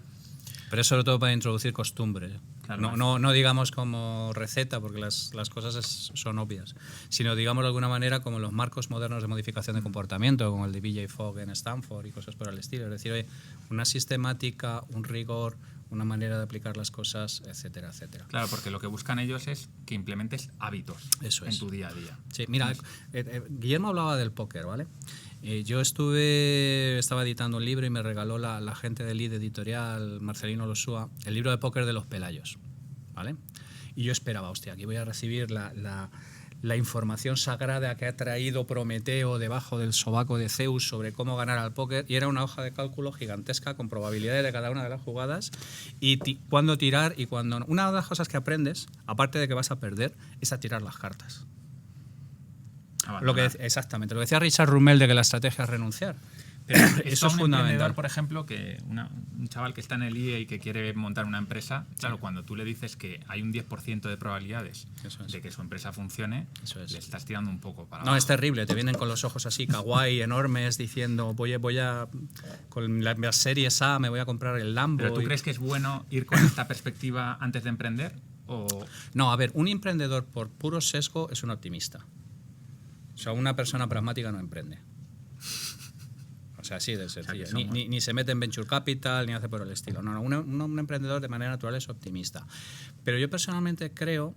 Pero es sobre todo para introducir costumbre. Claro, No digamos como receta, porque las cosas son obvias, sino digamos de alguna manera como los marcos modernos de modificación de comportamiento, como el de B.J. Fogg en Stanford y cosas por el estilo. Es decir, oye, una sistemática, un rigor, una manera de aplicar las cosas, etcétera, etcétera. Claro, porque lo que buscan ellos es que implementes hábitos en tu día a día. Sí, mira, Guillermo hablaba del póker, ¿vale? Yo estaba editando un libro y me regaló la gente del lead editorial, Marcelino Losúa, el libro de póker de los Pelayos, ¿vale? Y yo esperaba, hostia, aquí voy a recibir la información sagrada que ha traído Prometeo debajo del sobaco de Zeus sobre cómo ganar al póker, y era una hoja de cálculo gigantesca con probabilidades de cada una de las jugadas y cuándo tirar y cuándo no. Una de las cosas que aprendes, aparte de que vas a perder, es a tirar las cartas. Exactamente, lo que decía Richard Rummel de que la estrategia es renunciar. Pero eso es un fundamental. emprendedor, por ejemplo, un chaval que está en el IE y que quiere montar una empresa, claro, cuando tú le dices que hay un 10% de probabilidades de que su empresa funcione, le estás tirando un poco para abajo. No, es terrible, te vienen con los ojos así kawaii, enormes, diciendo voy a con las series A me voy a comprar el Lambo. ¿Pero tú crees que es bueno ir con esta perspectiva antes de emprender? No, a ver, un emprendedor por puro sesgo es un optimista. O sea, una persona pragmática no emprende. O sea, así de sencillo. O sea, ni se mete en venture capital, ni hace por el estilo. No, un emprendedor de manera natural es optimista. Pero yo personalmente creo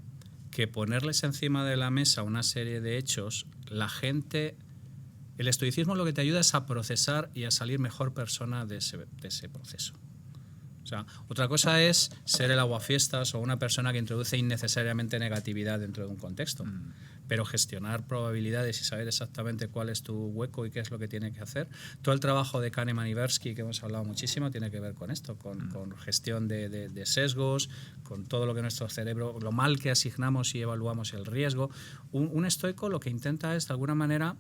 que ponerles encima de la mesa una serie de hechos, la gente... El estoicismo lo que te ayuda es a procesar y a salir mejor persona de ese proceso. O sea, otra cosa es ser el aguafiestas o una persona que introduce innecesariamente negatividad dentro de un contexto. Pero gestionar probabilidades y saber exactamente cuál es tu hueco y qué es lo que tiene que hacer. Todo el trabajo de Kahneman y Tversky, que hemos hablado muchísimo, tiene que ver con esto, con gestión de sesgos, con todo lo que nuestro cerebro, lo mal que asignamos y evaluamos el riesgo. Un estoico lo que intenta es, de alguna manera,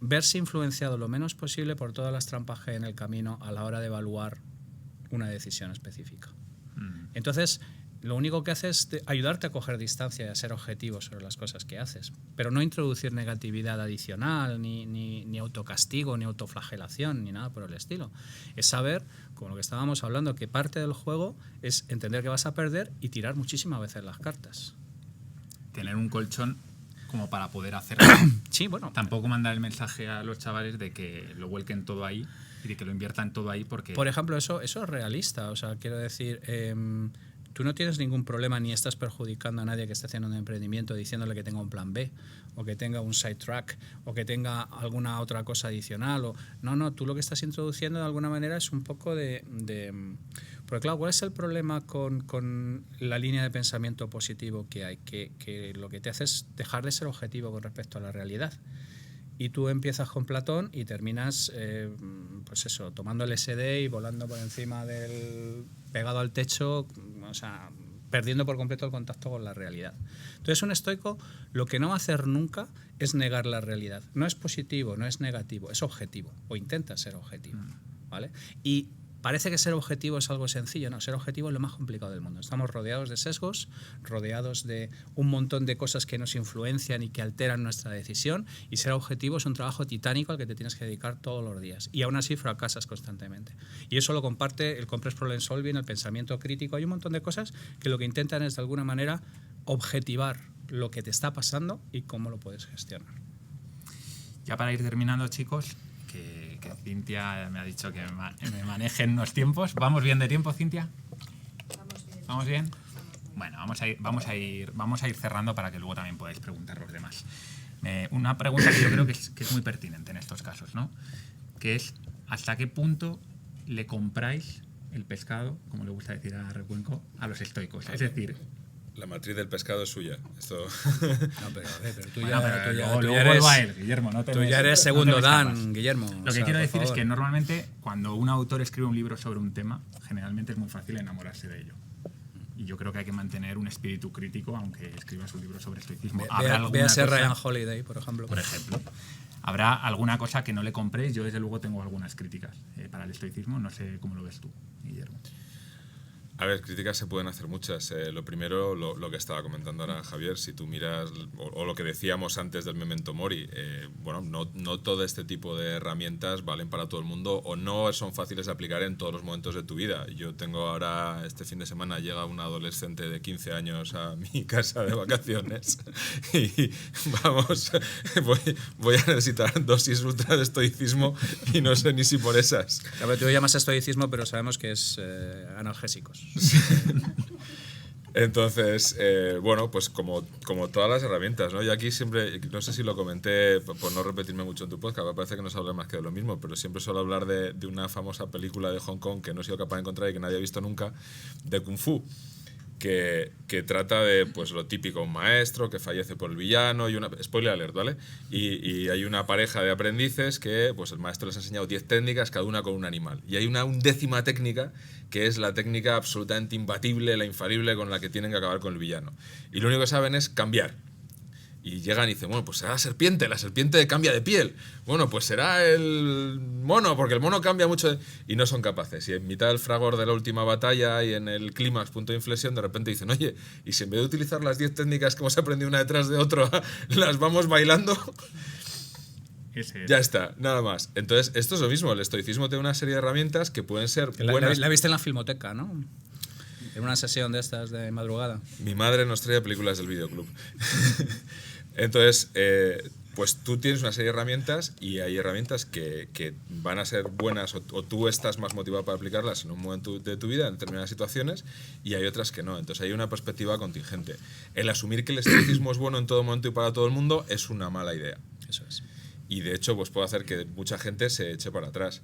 verse influenciado lo menos posible por todas las trampas que hay en el camino a la hora de evaluar una decisión específica. Entonces, lo único que hace es ayudarte a coger distancia y a ser objetivo sobre las cosas que haces, pero no introducir negatividad adicional, ni autocastigo, ni autoflagelación, ni nada por el estilo. Es saber, como lo que estábamos hablando, que parte del juego es entender que vas a perder y tirar muchísimas veces las cartas. Tener un colchón como para poder hacerlo. Sí, bueno. Tampoco mandar el mensaje a los chavales de que lo vuelquen todo ahí y de que lo inviertan todo ahí porque... Por ejemplo, eso es realista. O sea, quiero decir... tú no tienes ningún problema ni estás perjudicando a nadie que esté haciendo un emprendimiento diciéndole que tenga un plan B o que tenga un side track o que tenga alguna otra cosa adicional. No, tú lo que estás introduciendo de alguna manera es un poco de porque claro, ¿cuál es el problema con la línea de pensamiento positivo que hay? Que lo que te hace es dejar de ser objetivo con respecto a la realidad. Y tú empiezas con Platón y terminas, pues eso, tomando el LSD y volando por encima pegado al techo, o sea, perdiendo por completo el contacto con la realidad. Entonces, un estoico lo que no va a hacer nunca es negar la realidad. No es positivo, no es negativo, es objetivo, o intenta ser objetivo, ¿vale? Y parece que ser objetivo es algo sencillo. No, ser objetivo es lo más complicado del mundo. Estamos rodeados de sesgos, rodeados de un montón de cosas que nos influencian y que alteran nuestra decisión, y ser objetivo es un trabajo titánico al que te tienes que dedicar todos los días. Y aún así fracasas constantemente. Y eso lo comparte el Complex Problem Solving, el pensamiento crítico. Hay un montón de cosas que lo que intentan es de alguna manera objetivar lo que te está pasando y cómo lo puedes gestionar. Ya para ir terminando, chicos, que Cintia me ha dicho que me manejen los tiempos. ¿Vamos bien de tiempo, Cintia? ¿Vamos bien? Bueno, vamos a ir cerrando para que luego también podáis preguntar los demás. Una pregunta que yo creo que es muy pertinente en estos casos, ¿no? Que es, ¿hasta qué punto le compráis el pescado, como le gusta decir a Recuenco, a los estoicos? Es decir... La matriz del pescado es suya. Esto... No, pero tú bueno, ya luego eres... vuelvo a él, Guillermo. Tú ya eres segundo Dan, Guillermo. Lo que quiero decir es que normalmente cuando un autor escribe un libro sobre un tema, generalmente es muy fácil enamorarse de ello. Y yo creo que hay que mantener un espíritu crítico aunque escribas un libro sobre estoicismo. Véase Ryan Holiday, por ejemplo. Habrá alguna cosa que no le compréis. Yo desde luego tengo algunas críticas para el estoicismo. No sé cómo lo ves tú, Guillermo. A ver, críticas se pueden hacer muchas. Lo primero, lo que estaba comentando ahora Javier, si tú miras, o lo que decíamos antes del Memento Mori, bueno, no todo este tipo de herramientas valen para todo el mundo o no son fáciles de aplicar en todos los momentos de tu vida. Yo tengo ahora, este fin de semana, llega un adolescente de 15 años a mi casa de vacaciones y vamos, voy a necesitar dosis ultra de estoicismo y no sé ni si por esas. A ver, tú lo llamas estoicismo, pero sabemos que es analgésicos. Entonces, bueno, pues como todas las herramientas, ¿no? Yo aquí siempre, no sé si lo comenté por no repetirme mucho en tu podcast, me parece que no se habla más que de lo mismo, pero siempre suelo hablar de una famosa película de Hong Kong que no he sido capaz de encontrar y que nadie ha visto nunca, de Kung Fu, que trata de pues lo típico, un maestro que fallece por el villano y una... Spoiler alert, ¿vale? Y hay una pareja de aprendices que pues el maestro les ha enseñado 10 técnicas, cada una con un animal. Y hay una undécima técnica que es la técnica absolutamente imbatible, la infalible con la que tienen que acabar con el villano. Y lo único que saben es cambiar. Y llegan y dicen, bueno, pues será la serpiente cambia de piel. Bueno, pues será el mono, porque el mono cambia mucho. Y no son capaces. Y en mitad del fragor de la última batalla y en el clímax, punto de inflexión, de repente dicen, oye, ¿y si en vez de utilizar las 10 técnicas que hemos aprendido una detrás de otra, las vamos bailando? Ya está, nada más. Entonces, esto es lo mismo. El estoicismo tiene una serie de herramientas que pueden ser buenas. La viste en la Filmoteca, ¿no? En una sesión de estas de madrugada. Mi madre nos trae películas del videoclub. Entonces, pues tú tienes una serie de herramientas y hay herramientas que van a ser buenas o tú estás más motivado para aplicarlas en un momento de tu vida, en determinadas situaciones, y hay otras que no. Entonces hay una perspectiva contingente. El asumir que el estoicismo es bueno en todo momento y para todo el mundo es una mala idea. Eso es. Y de hecho pues puede hacer que mucha gente se eche para atrás.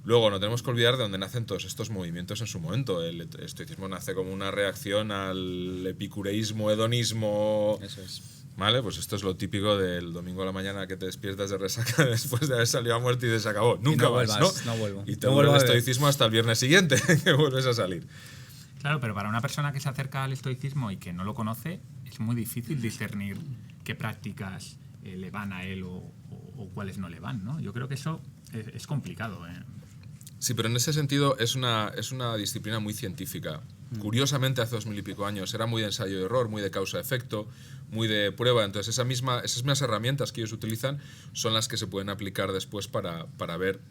Luego, no tenemos que olvidar de dónde nacen todos estos movimientos en su momento. El estoicismo nace como una reacción al epicureísmo, hedonismo. Eso es. ¿Vale? Pues esto es lo típico del domingo a la mañana que te despiertas de resaca después de haber salido a muerte y se acabó. Nunca no vuelvas, vuelvas, ¿no? No vuelvo. Y te vuelve el estoicismo hasta el viernes siguiente, que vuelves a salir. Claro, pero para una persona que se acerca al estoicismo y que no lo conoce, es muy difícil discernir qué prácticas le van a él o cuáles no le van, ¿no? Yo creo que eso es complicado, ¿eh? Sí, pero en ese sentido es una disciplina muy científica. Curiosamente, hace 2000 y pico años era muy de ensayo y error, muy de causa-efecto, muy de prueba. Entonces, esas mismas herramientas que ellos utilizan son las que se pueden aplicar después para ver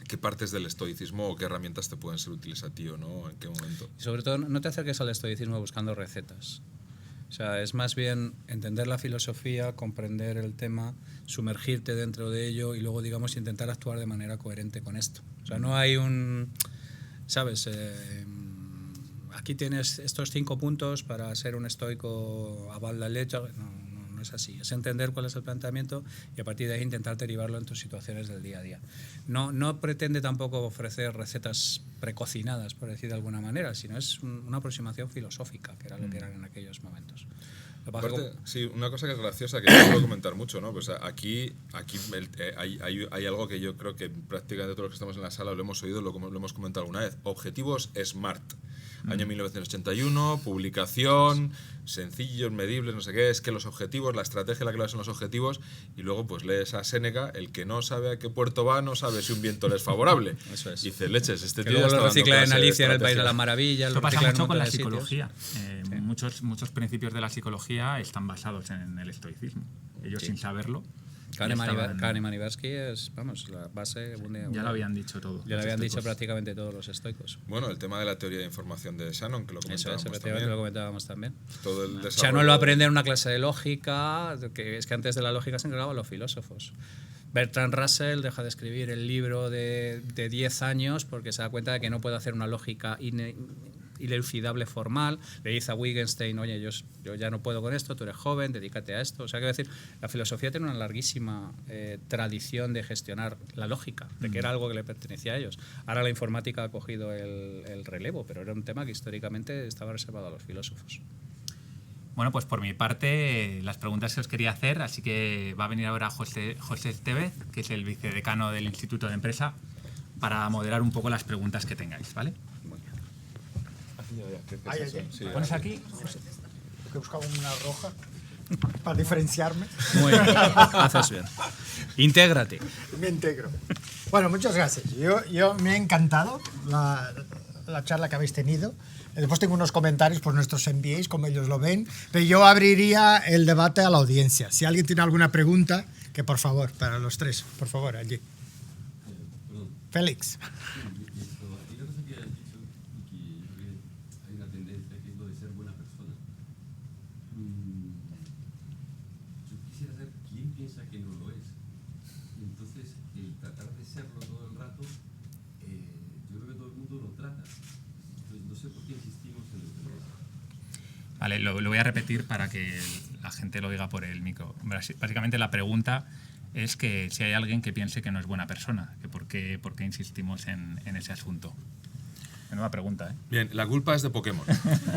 qué partes del estoicismo o qué herramientas te pueden ser útiles a ti o no, en qué momento. Y sobre todo, no te acerques al estoicismo buscando recetas. O sea, es más bien entender la filosofía, comprender el tema, sumergirte dentro de ello y luego, digamos, intentar actuar de manera coherente con esto. O sea, no hay un... ¿Sabes? aquí tienes estos 5 puntos para ser un estoico a balda leche. No es así. Es entender cuál es el planteamiento y a partir de ahí intentar derivarlo en tus situaciones del día a día. No pretende tampoco ofrecer recetas precocinadas, por decir de alguna manera, sino es una aproximación filosófica, que era lo que eran en aquellos momentos. Aparte, sí, una cosa que es graciosa, que yo puedo comentar mucho, ¿no? Pues aquí hay algo que yo creo que prácticamente todos los que estamos en la sala lo hemos oído, lo hemos comentado alguna vez. Objetivos SMART. Año 1981, publicación, sencillos, medibles, no sé qué. Es que los objetivos, la estrategia, la clave son los objetivos. Y luego pues lees a Séneca, el que no sabe a qué puerto va, no sabe si un viento le es favorable. Eso es. Y dice, leches, este que tío luego ya lo está recicla dando en clase de Alicia en el País de estrategia. las Maravillas. Esto lo pasa recicla en mucho un con montón la de sitios. psicología. Muchos principios de la psicología están basados en el estoicismo. Ellos sin saberlo. Kahneman y Tversky es, vamos, la base. Ya lo habían dicho todo. Ya lo habían dicho prácticamente todos los estoicos. Bueno, el tema de la teoría de información de Shannon, que lo Eso comentábamos es, efectivamente también. lo comentábamos también. Todo el desarrollo. Shannon lo aprende en una clase de lógica, que es que antes de la lógica se encargaban los filósofos. Bertrand Russell deja de escribir el libro de 10 años porque se da cuenta de que no puede hacer una lógica inelucidable formal. Le dice a Wittgenstein, oye, yo ya no puedo con esto, tú eres joven, dedícate a esto. O sea, quiero decir, la filosofía tiene una larguísima tradición de gestionar la lógica, de que era algo que le pertenecía a ellos. Ahora la informática ha cogido el relevo, pero era un tema que históricamente estaba reservado a los filósofos. Bueno, pues por mi parte, las preguntas que os quería hacer, así que va a venir ahora José Estevez, que es el vicedecano del Instituto de Empresa, para moderar un poco las preguntas que tengáis, ¿vale? Sí, ¿Pones aquí? Que buscaba una roja para diferenciarme. Muy bien, haces bien. Intégrate. Me integro. Bueno, muchas gracias. Yo me ha encantado la charla que habéis tenido. Después tengo unos comentarios, pues nuestros enviéis, como ellos lo ven. Pero yo abriría el debate a la audiencia. Si alguien tiene alguna pregunta, que por favor, para los tres, por favor, allí. Félix. Vale, lo voy a repetir para que la gente lo oiga por el micro. Básicamente la pregunta es que si hay alguien que piense que no es buena persona, que por qué insistimos en ese asunto. Nueva pregunta, ¿eh? Bien, la culpa es de Pokémon.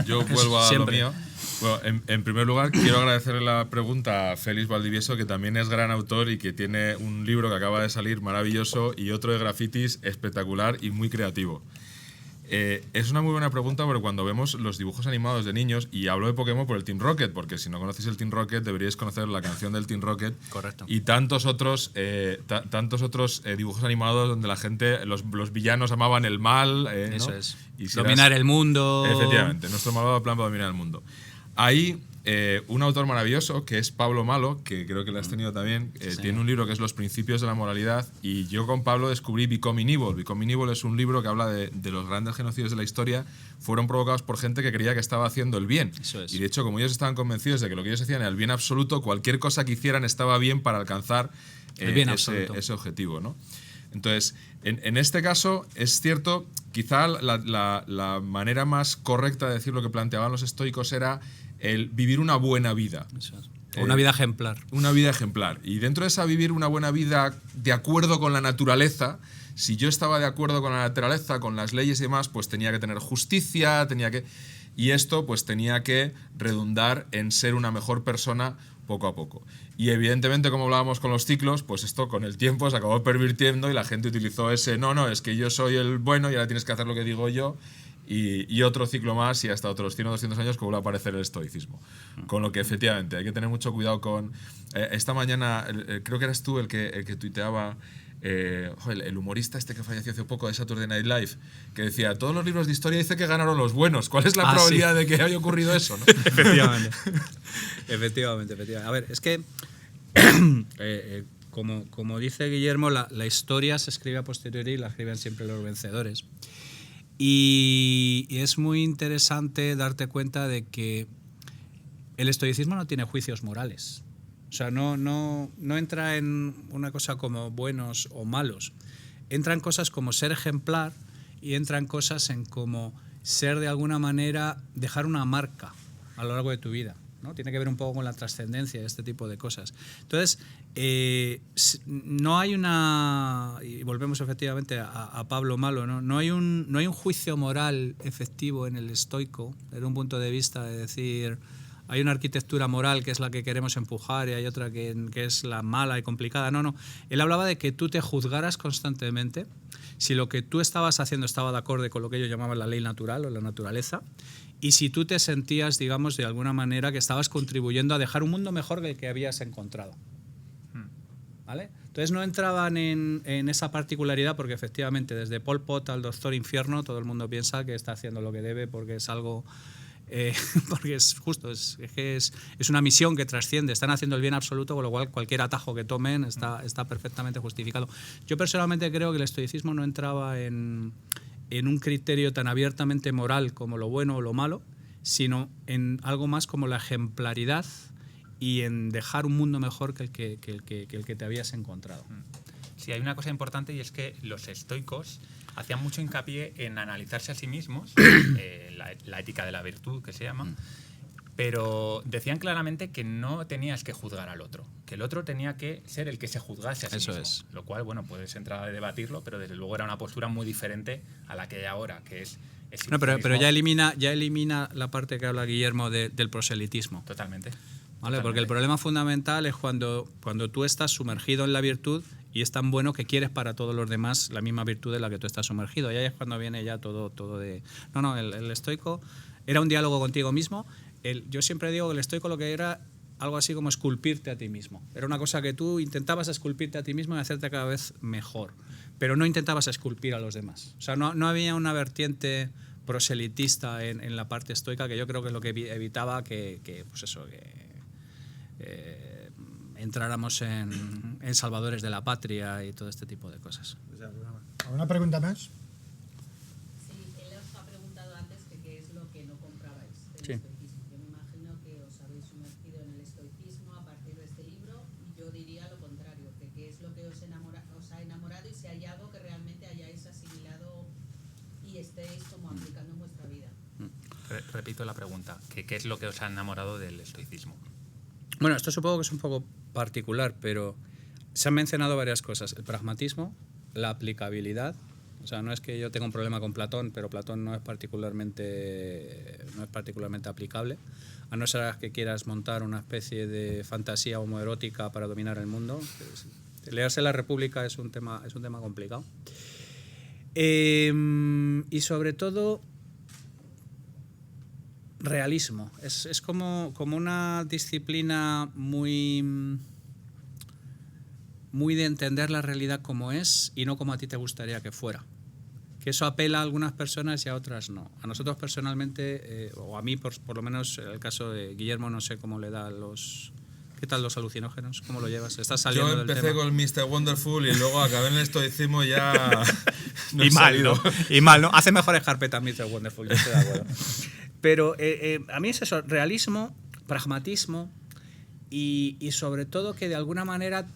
Yo vuelvo a Siempre. lo mío. Bueno, en primer lugar, quiero agradecerle la pregunta a Félix Valdivieso, que también es gran autor y que tiene un libro que acaba de salir maravilloso y otro de grafitis espectacular y muy creativo. Es una muy buena pregunta porque cuando vemos los dibujos animados de niños, y hablo de Pokémon por el Team Rocket, porque si no conocéis el Team Rocket deberíais conocer la canción del Team Rocket. Correcto. Y tantos otros dibujos animados donde la gente, los villanos amaban el mal. Eso ¿no? es. Y si Dominar eras- el mundo. Efectivamente, nuestro malvado plan para dominar el mundo. Hay un autor maravilloso que es Pablo Malo, que creo que lo has tenido también. Tiene un libro que es Los principios de la moralidad, y yo con Pablo descubrí Becoming Evil. Becoming Evil es un libro que habla de los grandes genocidios de la historia. Fueron provocados por gente que creía que estaba haciendo el bien. Eso es. Y de hecho, como ellos estaban convencidos de que lo que ellos hacían era el bien absoluto, cualquier cosa que hicieran estaba bien para alcanzar El bien absoluto. ese objetivo, ¿no? Entonces, en este caso, es cierto, quizá la manera más correcta de decir lo que planteaban los estoicos era el vivir una buena vida. Eso es. Una vida ejemplar. Una vida ejemplar. Y dentro de esa vivir una buena vida de acuerdo con la naturaleza, si yo estaba de acuerdo con la naturaleza, con las leyes y demás, pues tenía que tener justicia, y esto pues tenía que redundar en ser una mejor persona poco a poco. Y evidentemente, como hablábamos con los ciclos, pues esto con el tiempo se acabó pervirtiendo y la gente utilizó ese no, es que yo soy el bueno y ahora tienes que hacer lo que digo yo. Y otro ciclo más y hasta otros 100 o 200 años que vuelve a aparecer el estoicismo. Con lo que efectivamente hay que tener mucho cuidado con... esta mañana, creo que eras tú el que tuiteaba, el humorista este que falleció hace poco de Saturday Night Live, que decía, todos los libros de historia dice que ganaron los buenos. ¿Cuál es la probabilidad de que haya ocurrido eso? ¿No? Efectivamente. Efectivamente. A ver, es que, como dice Guillermo, la historia se escribe a posteriori y la escriben siempre los vencedores. Y es muy interesante darte cuenta de que el estoicismo no tiene juicios morales. O sea, no entra en una cosa como buenos o malos. Entran cosas como ser ejemplar y entran cosas en como ser de alguna manera, dejar una marca a lo largo de tu vida, ¿no? Tiene que ver un poco con la trascendencia, este tipo de cosas. Entonces, no hay una, y volvemos efectivamente a Pablo Malo, ¿no? No hay un juicio moral efectivo en el estoico, desde un punto de vista de decir, hay una arquitectura moral que es la que queremos empujar y hay otra que es la mala y complicada. No. Él hablaba de que tú te juzgaras constantemente si lo que tú estabas haciendo estaba de acuerdo con lo que ellos llamaban la ley natural o la naturaleza, y si tú te sentías, digamos, de alguna manera que estabas contribuyendo a dejar un mundo mejor que el que habías encontrado. ¿Vale? Entonces no entraban en esa particularidad porque efectivamente desde Pol Pot al Doctor Infierno todo el mundo piensa que está haciendo lo que debe porque es algo... porque es justo, es una misión que trasciende, están haciendo el bien absoluto, con lo cual cualquier atajo que tomen está perfectamente justificado. Yo personalmente creo que el estoicismo no entraba en un criterio tan abiertamente moral como lo bueno o lo malo, sino en algo más como la ejemplaridad y en dejar un mundo mejor que el que te habías encontrado. Sí, hay una cosa importante y es que los estoicos hacían mucho hincapié en analizarse a sí mismos, la ética de la virtud que se llama, pero decían claramente que no tenías que juzgar al otro, que el otro tenía que ser el que se juzgase a sí mismo. Es. Lo cual, bueno, puedes entrar a debatirlo, pero desde luego era una postura muy diferente a la que hay ahora, que es no, pero ya elimina la parte que habla Guillermo del proselitismo. Totalmente. ¿Vale? Porque el problema fundamental es cuando tú estás sumergido en la virtud y es tan bueno que quieres para todos los demás la misma virtud en la que tú estás sumergido. Y ahí es cuando viene ya todo de... No, el estoico era un diálogo contigo mismo. Yo siempre digo que el estoico lo que era algo así como esculpirte a ti mismo. Era una cosa que tú intentabas esculpirte a ti mismo y hacerte cada vez mejor, pero no intentabas esculpir a los demás. O sea, no había una vertiente proselitista en la parte estoica, que yo creo que es lo que evitaba que entráramos en salvadores de la patria y todo este tipo de cosas. ¿Alguna pregunta más? Sí, él os ha preguntado antes que qué es lo que no comprabais del Sí. estoicismo. Yo me imagino que os habéis sumergido en el estoicismo a partir de este libro, y yo diría lo contrario, que qué es lo que os ha enamorado y si hay algo que realmente hayáis asimilado y estéis como aplicando en vuestra vida. Repito la pregunta, ¿qué es lo que os ha enamorado del estoicismo? Bueno, esto supongo que es un poco particular, pero se han mencionado varias cosas. El pragmatismo, la aplicabilidad. O sea, no es que yo tenga un problema con Platón, pero Platón no es particularmente aplicable, a no ser que quieras montar una especie de fantasía homoerótica para dominar el mundo. Leerse La República es un tema complicado. Y sobre todo, realismo. Es como una disciplina muy de entender la realidad como es y no como a ti te gustaría que fuera. Que eso apela a algunas personas y a otras no. A nosotros personalmente, o a mí por lo menos, en el caso de Guillermo, no sé cómo le da los... ¿Qué tal los alucinógenos? ¿Cómo lo llevas? ¿Estás saliendo Yo del empecé tema? con el Mr. Wonderful y luego acabé en el estoicismo ya... no y he mal, salido. ¿no? Y mal, ¿no? Hace mejores carpetas Mr. Wonderful, yo estoy de acuerdo. Pero a mí es eso, realismo, pragmatismo y sobre todo que de alguna manera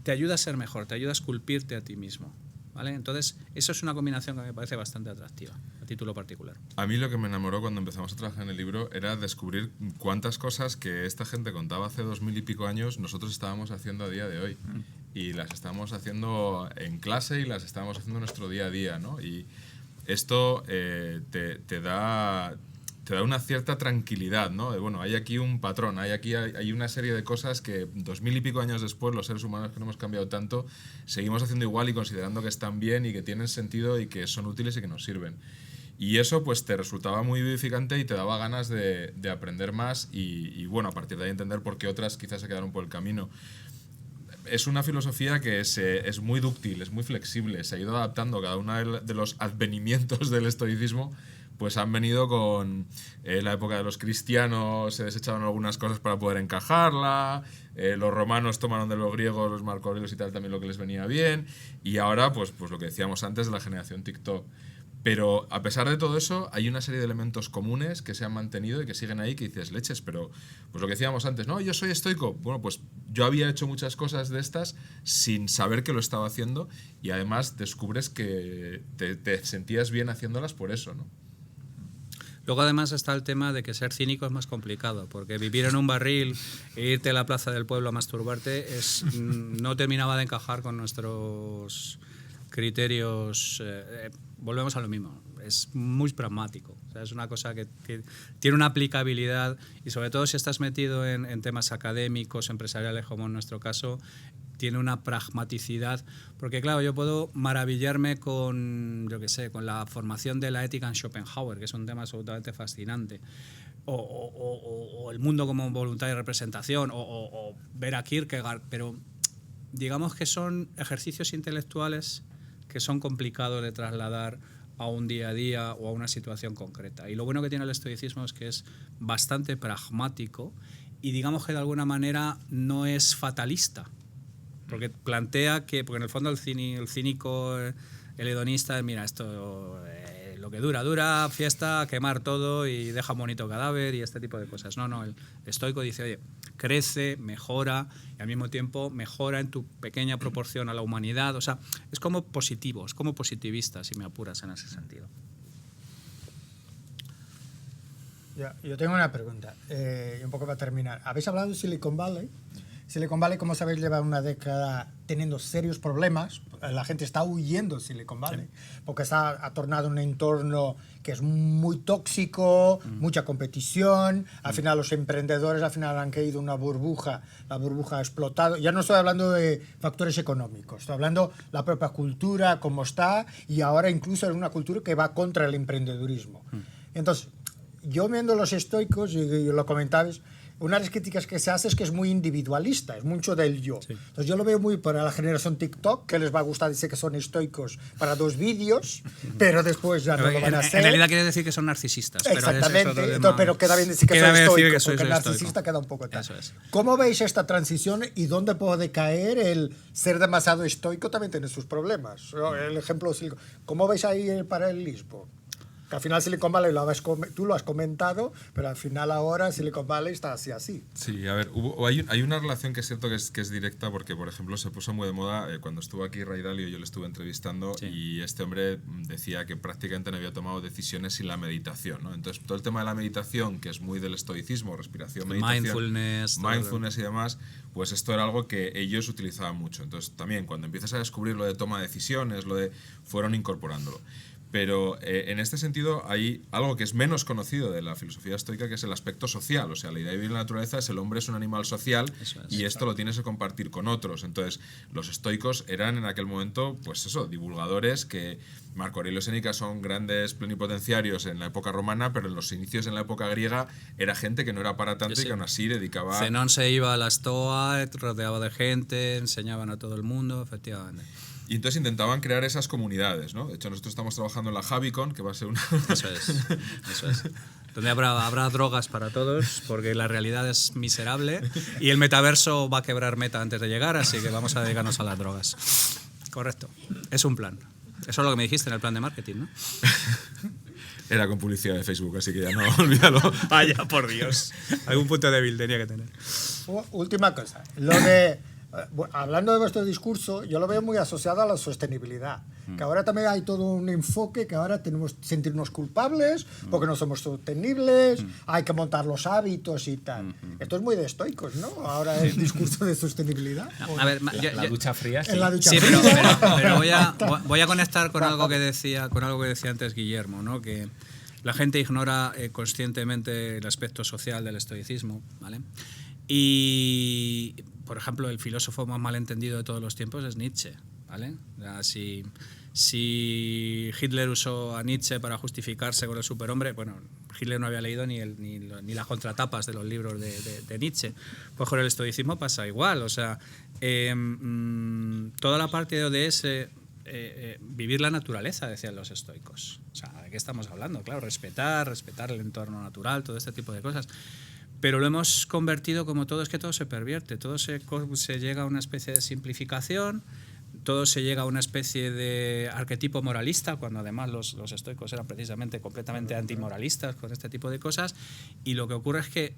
te ayuda a ser mejor, te ayuda a esculpirte a ti mismo, ¿vale? Entonces, eso es una combinación que me parece bastante atractiva, a título particular. A mí lo que me enamoró cuando empezamos a trabajar en el libro era descubrir cuántas cosas que esta gente contaba hace 2000 y pico años nosotros estábamos haciendo a día de hoy. Y las estamos haciendo en clase y las estamos haciendo en nuestro día a día, ¿no? Y esto te da una cierta tranquilidad, ¿no? De, bueno, hay aquí un patrón, hay una serie de cosas que 2000 y pico años después los seres humanos que no hemos cambiado tanto seguimos haciendo igual y considerando que están bien y que tienen sentido y que son útiles y que nos sirven. Y eso pues te resultaba muy vivificante y te daba ganas de aprender más y bueno, a partir de ahí entender por qué otras quizás se quedaron por el camino. Es una filosofía que es muy dúctil, es muy flexible, se ha ido adaptando. Cada uno de los advenimientos del estoicismo pues han venido con la época de los cristianos, se desecharon algunas cosas para poder encajarla, los romanos tomaron de los griegos, los Marco Aurelios y tal, también lo que les venía bien, y ahora pues lo que decíamos antes de la generación TikTok. Pero a pesar de todo eso, hay una serie de elementos comunes que se han mantenido y que siguen ahí, que dices, leches, pero pues lo que decíamos antes, no, yo soy estoico. Bueno, pues yo había hecho muchas cosas de estas sin saber que lo estaba haciendo y además descubres que te sentías bien haciéndolas por eso, ¿no? Luego además está el tema de que ser cínico es más complicado, porque vivir en un barril e irte a la plaza del pueblo a masturbarte no terminaba de encajar con nuestros criterios. Volvemos a lo mismo, es muy pragmático. O sea, es una cosa que tiene una aplicabilidad, y sobre todo si estás metido en temas académicos, empresariales, como en nuestro caso, tiene una pragmaticidad, porque claro, yo puedo maravillarme con, yo qué sé, con la formación de la ética en Schopenhauer, que es un tema absolutamente fascinante, o el mundo como voluntaria representación, o ver a Kierkegaard, pero digamos que son ejercicios intelectuales que son complicados de trasladar a un día a día o a una situación concreta. Y lo bueno que tiene el estoicismo es que es bastante pragmático y digamos que de alguna manera no es fatalista, porque plantea que, porque en el fondo el cínico, el hedonista, mira, esto lo que dura, fiesta, quemar todo y deja un bonito cadáver y este tipo de cosas. No, el estoico dice, oye, crece, mejora y al mismo tiempo mejora en tu pequeña proporción a la humanidad. O sea, es como positivo, es como positivista, si me apuras en ese sentido. Yo tengo una pregunta, y un poco para terminar. Habéis hablado de Silicon Valley. Silicon Valley, como sabéis, lleva una década teniendo serios problemas. La gente está huyendo de Silicon Valley porque ha tornado un entorno que es muy tóxico, mucha competición. Al final los emprendedores han caído en una burbuja, la burbuja ha explotado. Ya no estoy hablando de factores económicos, estoy hablando de la propia cultura, cómo está, y ahora incluso es una cultura que va contra el emprendedurismo. Entonces, yo viendo los estoicos, y lo comentabais, una de las críticas que se hace es que es muy individualista, es mucho del yo. Sí. Entonces yo lo veo muy para la generación TikTok, que les va a gustar decir que son estoicos para 2 vídeos, pero después ya no lo van a hacer. En realidad quiere decir que son narcisistas. Exactamente, pero queda bien decir que soy estoico, porque el narcisista queda un poco tal. ¿Cómo veis esta transición y dónde puede caer el ser demasiado estoico? También tiene sus problemas. El ejemplo, ¿cómo veis ahí el paralelismo? Que al final Silicon Valley tú lo has comentado, pero al final ahora Silicon Valley está así. Sí, a ver, hay una relación que es cierto que es directa, porque, por ejemplo, se puso muy de moda cuando estuvo aquí Ray Dalio, yo le estuve entrevistando, y este hombre decía que prácticamente no había tomado decisiones sin la meditación, ¿no? Entonces, todo el tema de la meditación, que es muy del estoicismo, respiración, meditación, mindfulness y demás, pues esto era algo que ellos utilizaban mucho. Entonces, también cuando empiezas a descubrir lo de toma de decisiones, fueron incorporándolo. Pero en este sentido hay algo que es menos conocido de la filosofía estoica, que es el aspecto social. O sea, la idea de vivir en la naturaleza es el hombre es un animal social, y esto lo tienes que compartir con otros. Entonces, los estoicos eran en aquel momento, pues eso, divulgadores, que Marco Aurelio Séneca son grandes plenipotenciarios en la época romana, pero en los inicios en la época griega era gente que no era para tanto y que aún así dedicaba... Zenón se iba a la estoa, rodeaba de gente, enseñaban a todo el mundo, efectivamente. Y entonces intentaban crear esas comunidades, ¿no? De hecho, nosotros estamos trabajando en la Javicon, que va a ser una... Eso es. Donde habrá drogas para todos, porque la realidad es miserable y el metaverso va a quebrar Meta antes de llegar, así que vamos a dedicarnos a las drogas. Correcto. Es un plan. Eso es lo que me dijiste en el plan de marketing, ¿no? Era con publicidad de Facebook, así que ya no, olvídalo. Vaya, por Dios. Algún punto débil tenía que tener. Última cosa. Lo de... Hablando de vuestro discurso, yo lo veo muy asociado a la sostenibilidad, que ahora también hay todo un enfoque que ahora tenemos que sentirnos culpables porque no somos sostenibles, hay que montar los hábitos y tal. Esto es muy de estoicos, ¿no? Ahora el discurso de sostenibilidad. A ver, la ducha fría. Sí, en la ducha sí, fría. pero voy a conectar con algo que decía antes Guillermo, ¿no? Que la gente ignora conscientemente el aspecto social del estoicismo, ¿vale? Y, por ejemplo, el filósofo más malentendido de todos los tiempos es Nietzsche, ¿vale? O sea, si Hitler usó a Nietzsche para justificarse con el superhombre, bueno, Hitler no había leído ni las contratapas de los libros de Nietzsche. Pues con el estoicismo pasa igual, o sea, toda la parte de ODS, vivir la naturaleza, decían los estoicos. O sea, ¿de qué estamos hablando? Claro, respetar el entorno natural, todo este tipo de cosas. Pero lo hemos convertido como todo, es que todo se pervierte, todo se llega a una especie de simplificación, todo se llega a una especie de arquetipo moralista, cuando además los estoicos eran precisamente completamente antimoralistas con este tipo de cosas, y lo que ocurre es que,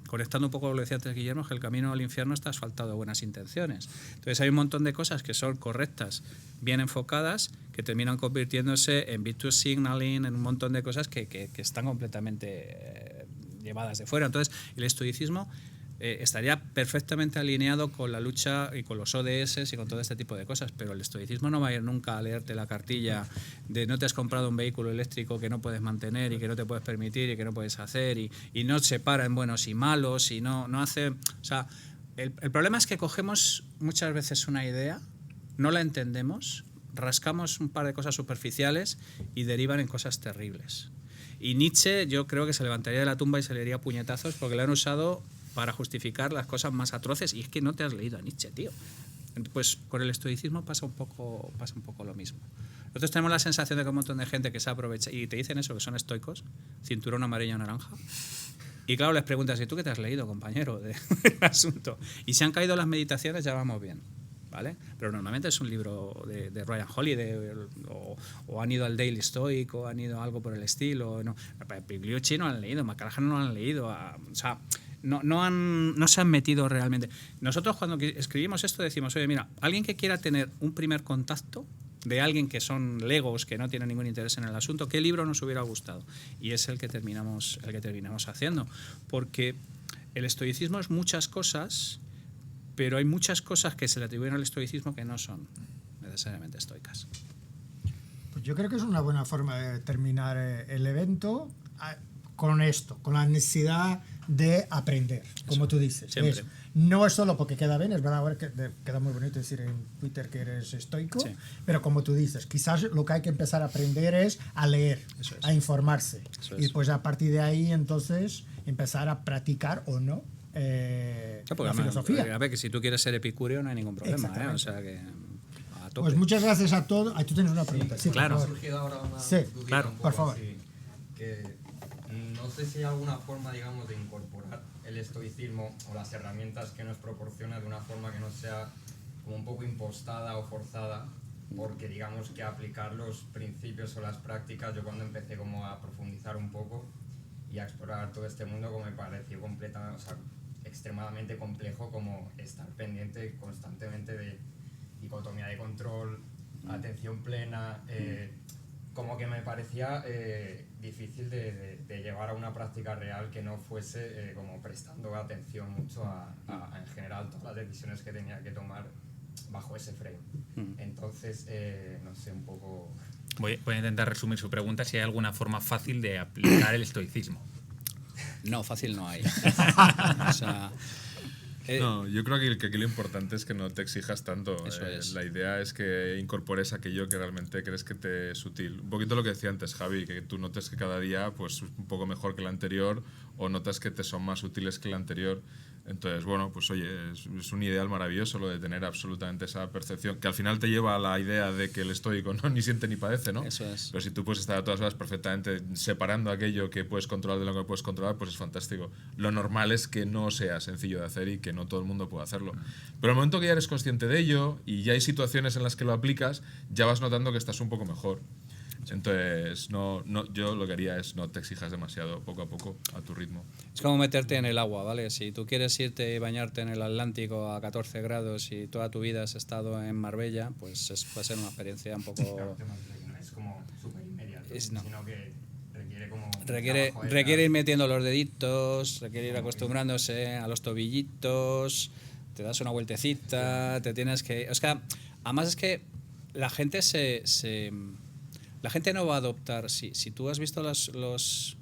conectando un poco con lo que decía antes Guillermo, es que el camino al infierno está asfaltado de buenas intenciones. Entonces hay un montón de cosas que son correctas, bien enfocadas, que terminan convirtiéndose en virtue signaling, en un montón de cosas que están completamente llevadas de fuera. Entonces el estoicismo estaría perfectamente alineado con la lucha y con los ODS y con todo este tipo de cosas, pero el estoicismo no va a ir nunca a leerte la cartilla de no te has comprado un vehículo eléctrico que no puedes mantener y que no te puedes permitir y que no puedes hacer, y no separa en buenos y malos, y no hace... O sea, el problema es que cogemos muchas veces una idea, no la entendemos, rascamos un par de cosas superficiales y derivan en cosas terribles. Y Nietzsche, yo creo que se levantaría de la tumba y se le daría puñetazos porque lo han usado para justificar las cosas más atroces, y es que no te has leído a Nietzsche, tío. Pues con el estoicismo pasa un poco lo mismo. Nosotros tenemos la sensación de que un montón de gente que se aprovecha y te dicen eso, que son estoicos, cinturón amarillo naranja, y claro, les preguntas, ¿y tú qué te has leído, compañero, del asunto? Y si han caído las meditaciones, ya vamos bien, ¿vale? Pero normalmente es un libro de Ryan Holiday, o han ido al Daily Stoic, o han ido a algo por el estilo. No. Pigliucci no han leído, McClanahan no han leído. O sea, no se han metido realmente. Nosotros cuando escribimos esto decimos, oye, mira, alguien que quiera tener un primer contacto de alguien que son legos, que no tienen ningún interés en el asunto, ¿qué libro nos hubiera gustado? Y es el que terminamos haciendo. Porque el estoicismo es muchas cosas, pero hay muchas cosas que se le atribuyen al estoicismo que no son necesariamente estoicas. Pues yo creo que es una buena forma de terminar el evento con esto, con la necesidad de aprender, como tú dices. Siempre. No es solo porque queda bien, es verdad, ahora que queda muy bonito decir en Twitter que eres estoico, sí, pero como tú dices, quizás lo que hay que empezar a aprender es a leer, a informarse, y pues a partir de ahí entonces empezar a practicar o no la filosofía. A ver, que si tú quieres ser epicúreo no hay ningún problema, o sea que a tope. Pues muchas gracias a todos. Tú tienes una pregunta. Sí, claro. Me ha surgido ahora una sí, dudita claro, un poco por favor. así, que no sé si hay alguna forma, digamos, de incorporar el estoicismo o las herramientas que nos proporciona de una forma que no sea como un poco impostada o forzada, porque digamos que aplicar los principios o las prácticas, yo cuando empecé como a profundizar un poco y a explorar todo este mundo, como me pareció extremadamente complejo, como estar pendiente constantemente de dicotomía de control, atención plena, como que me parecía difícil de llevar a una práctica real que no fuese como prestando atención mucho a en general todas las decisiones que tenía que tomar bajo ese frame. Entonces, no sé, un poco... Voy a intentar resumir su pregunta, si hay alguna forma fácil de aplicar el estoicismo. No, fácil no hay. O sea, no, yo creo que aquí lo importante es que no te exijas tanto. Eso es. La idea es que incorpores aquello que realmente crees que te es útil. Un poquito lo que decía antes Javi, que tú notes que cada día pues un poco mejor que el anterior, o notas que te son más útiles que el anterior. Entonces, bueno, pues oye, es un ideal maravilloso lo de tener absolutamente esa percepción, que al final te lleva a la idea de que el estoico no ni siente ni padece, ¿no? Eso es. Pero si tú puedes estar a todas horas perfectamente separando aquello que puedes controlar de lo que puedes controlar, pues es fantástico. Lo normal es que no sea sencillo de hacer y que no todo el mundo pueda hacerlo. Pero al momento que ya eres consciente de ello y ya hay situaciones en las que lo aplicas, ya vas notando que estás un poco mejor. Entonces, yo lo que haría es no te exijas demasiado, poco a poco, a tu ritmo. Es como meterte en el agua, ¿vale? Si tú quieres irte y bañarte en el Atlántico a 14 grados y toda tu vida has estado en Marbella, pues puede ser una experiencia un poco... No es como súper inmediato, No. sino que requiere como... Requiere ir metiendo los deditos, requiere ir acostumbrándose a los tobillitos, te das una vueltecita, te tienes que... Es que, además es que la gente la gente no va a adoptar, si tú has visto los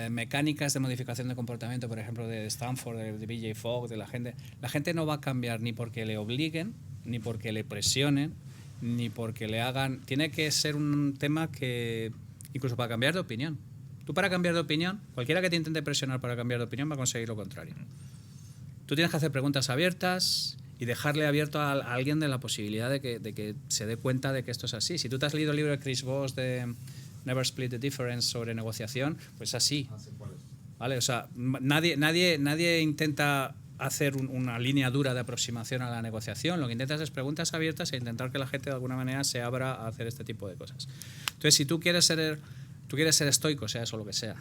mecánicas de modificación de comportamiento, por ejemplo, de Stanford, de BJ Fogg, de la gente no va a cambiar ni porque le obliguen, ni porque le presionen, ni porque le hagan... Tiene que ser un tema que, incluso para cambiar de opinión. Tú para cambiar de opinión, cualquiera que te intente presionar para cambiar de opinión va a conseguir lo contrario. Tú tienes que hacer preguntas abiertas y dejarle abierto a alguien de la posibilidad de que se dé cuenta de que esto es así. Si tú te has leído el libro de Chris Voss de Never Split the Difference sobre negociación, pues así. ¿Vale? O sea, nadie intenta hacer una línea dura de aproximación a la negociación. Lo que intentas es preguntas abiertas e intentar que la gente de alguna manera se abra a hacer este tipo de cosas. Entonces, si tú quieres ser estoico, sea eso lo que sea,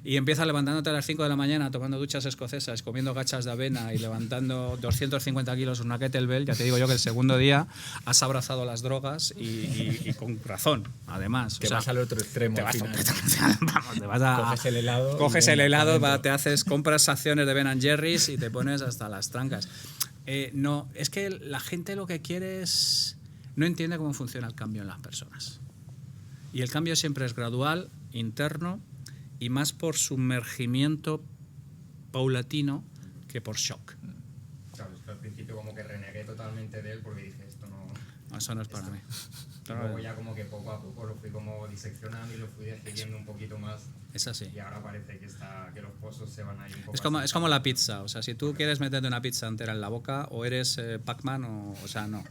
y empiezas levantándote a las 5 de la mañana, tomando duchas escocesas, comiendo gachas de avena y levantando 250 kilos en una kettlebell, ya te digo yo que el segundo día has abrazado las drogas y con razón, además. Te vas al otro extremo. Te vas, vamos, te vas coges el helado. Coges el helado, compras acciones de Ben & Jerry's y te pones hasta las trancas. No, es que la gente lo que quiere es... No entiende cómo funciona el cambio en las personas. Y el cambio siempre es gradual, interno y más por sumergimiento paulatino que por shock. Claro, es que al principio como que renegué totalmente de él porque dije, esto no... Eso no es para mí. Y luego ya como que poco a poco lo fui como diseccionando y lo fui decidiendo un poquito más. Es así. Y ahora parece que los pozos se van a ir un poco... Es como la pizza. O sea, si tú quieres meterte una pizza entera en la boca, o eres Pac-Man o sea, no.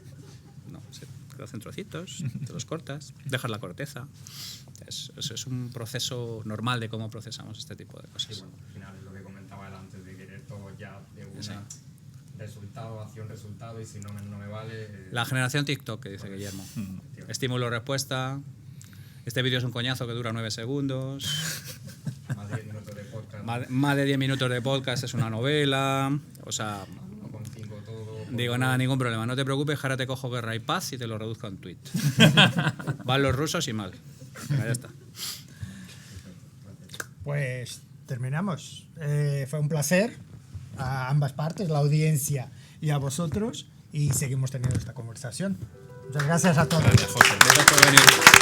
Te hacen trocitos, te los cortas, dejas la corteza. Es un proceso normal de cómo procesamos este tipo de cosas. Sí, bueno, al final es lo que comentaba él antes, de querer todo ya de una. Resultado, acción, resultado, y si no me vale... La generación TikTok, que dice Guillermo. Estímulo-respuesta. Este vídeo es un coñazo que dura 9 segundos. Más de 10 minutos de podcast. Más de 10 minutos de podcast es una novela. O sea... Con 5 todo... Digo, nada, ningún problema. No te preocupes, ahora te cojo Guerra y Paz y te lo reduzco a un tweet. Van los rusos y mal. Ya está. Pues terminamos. Fue un placer a ambas partes, la audiencia y a vosotros, y seguimos teniendo esta conversación. Muchas gracias a todos. Gracias por venir.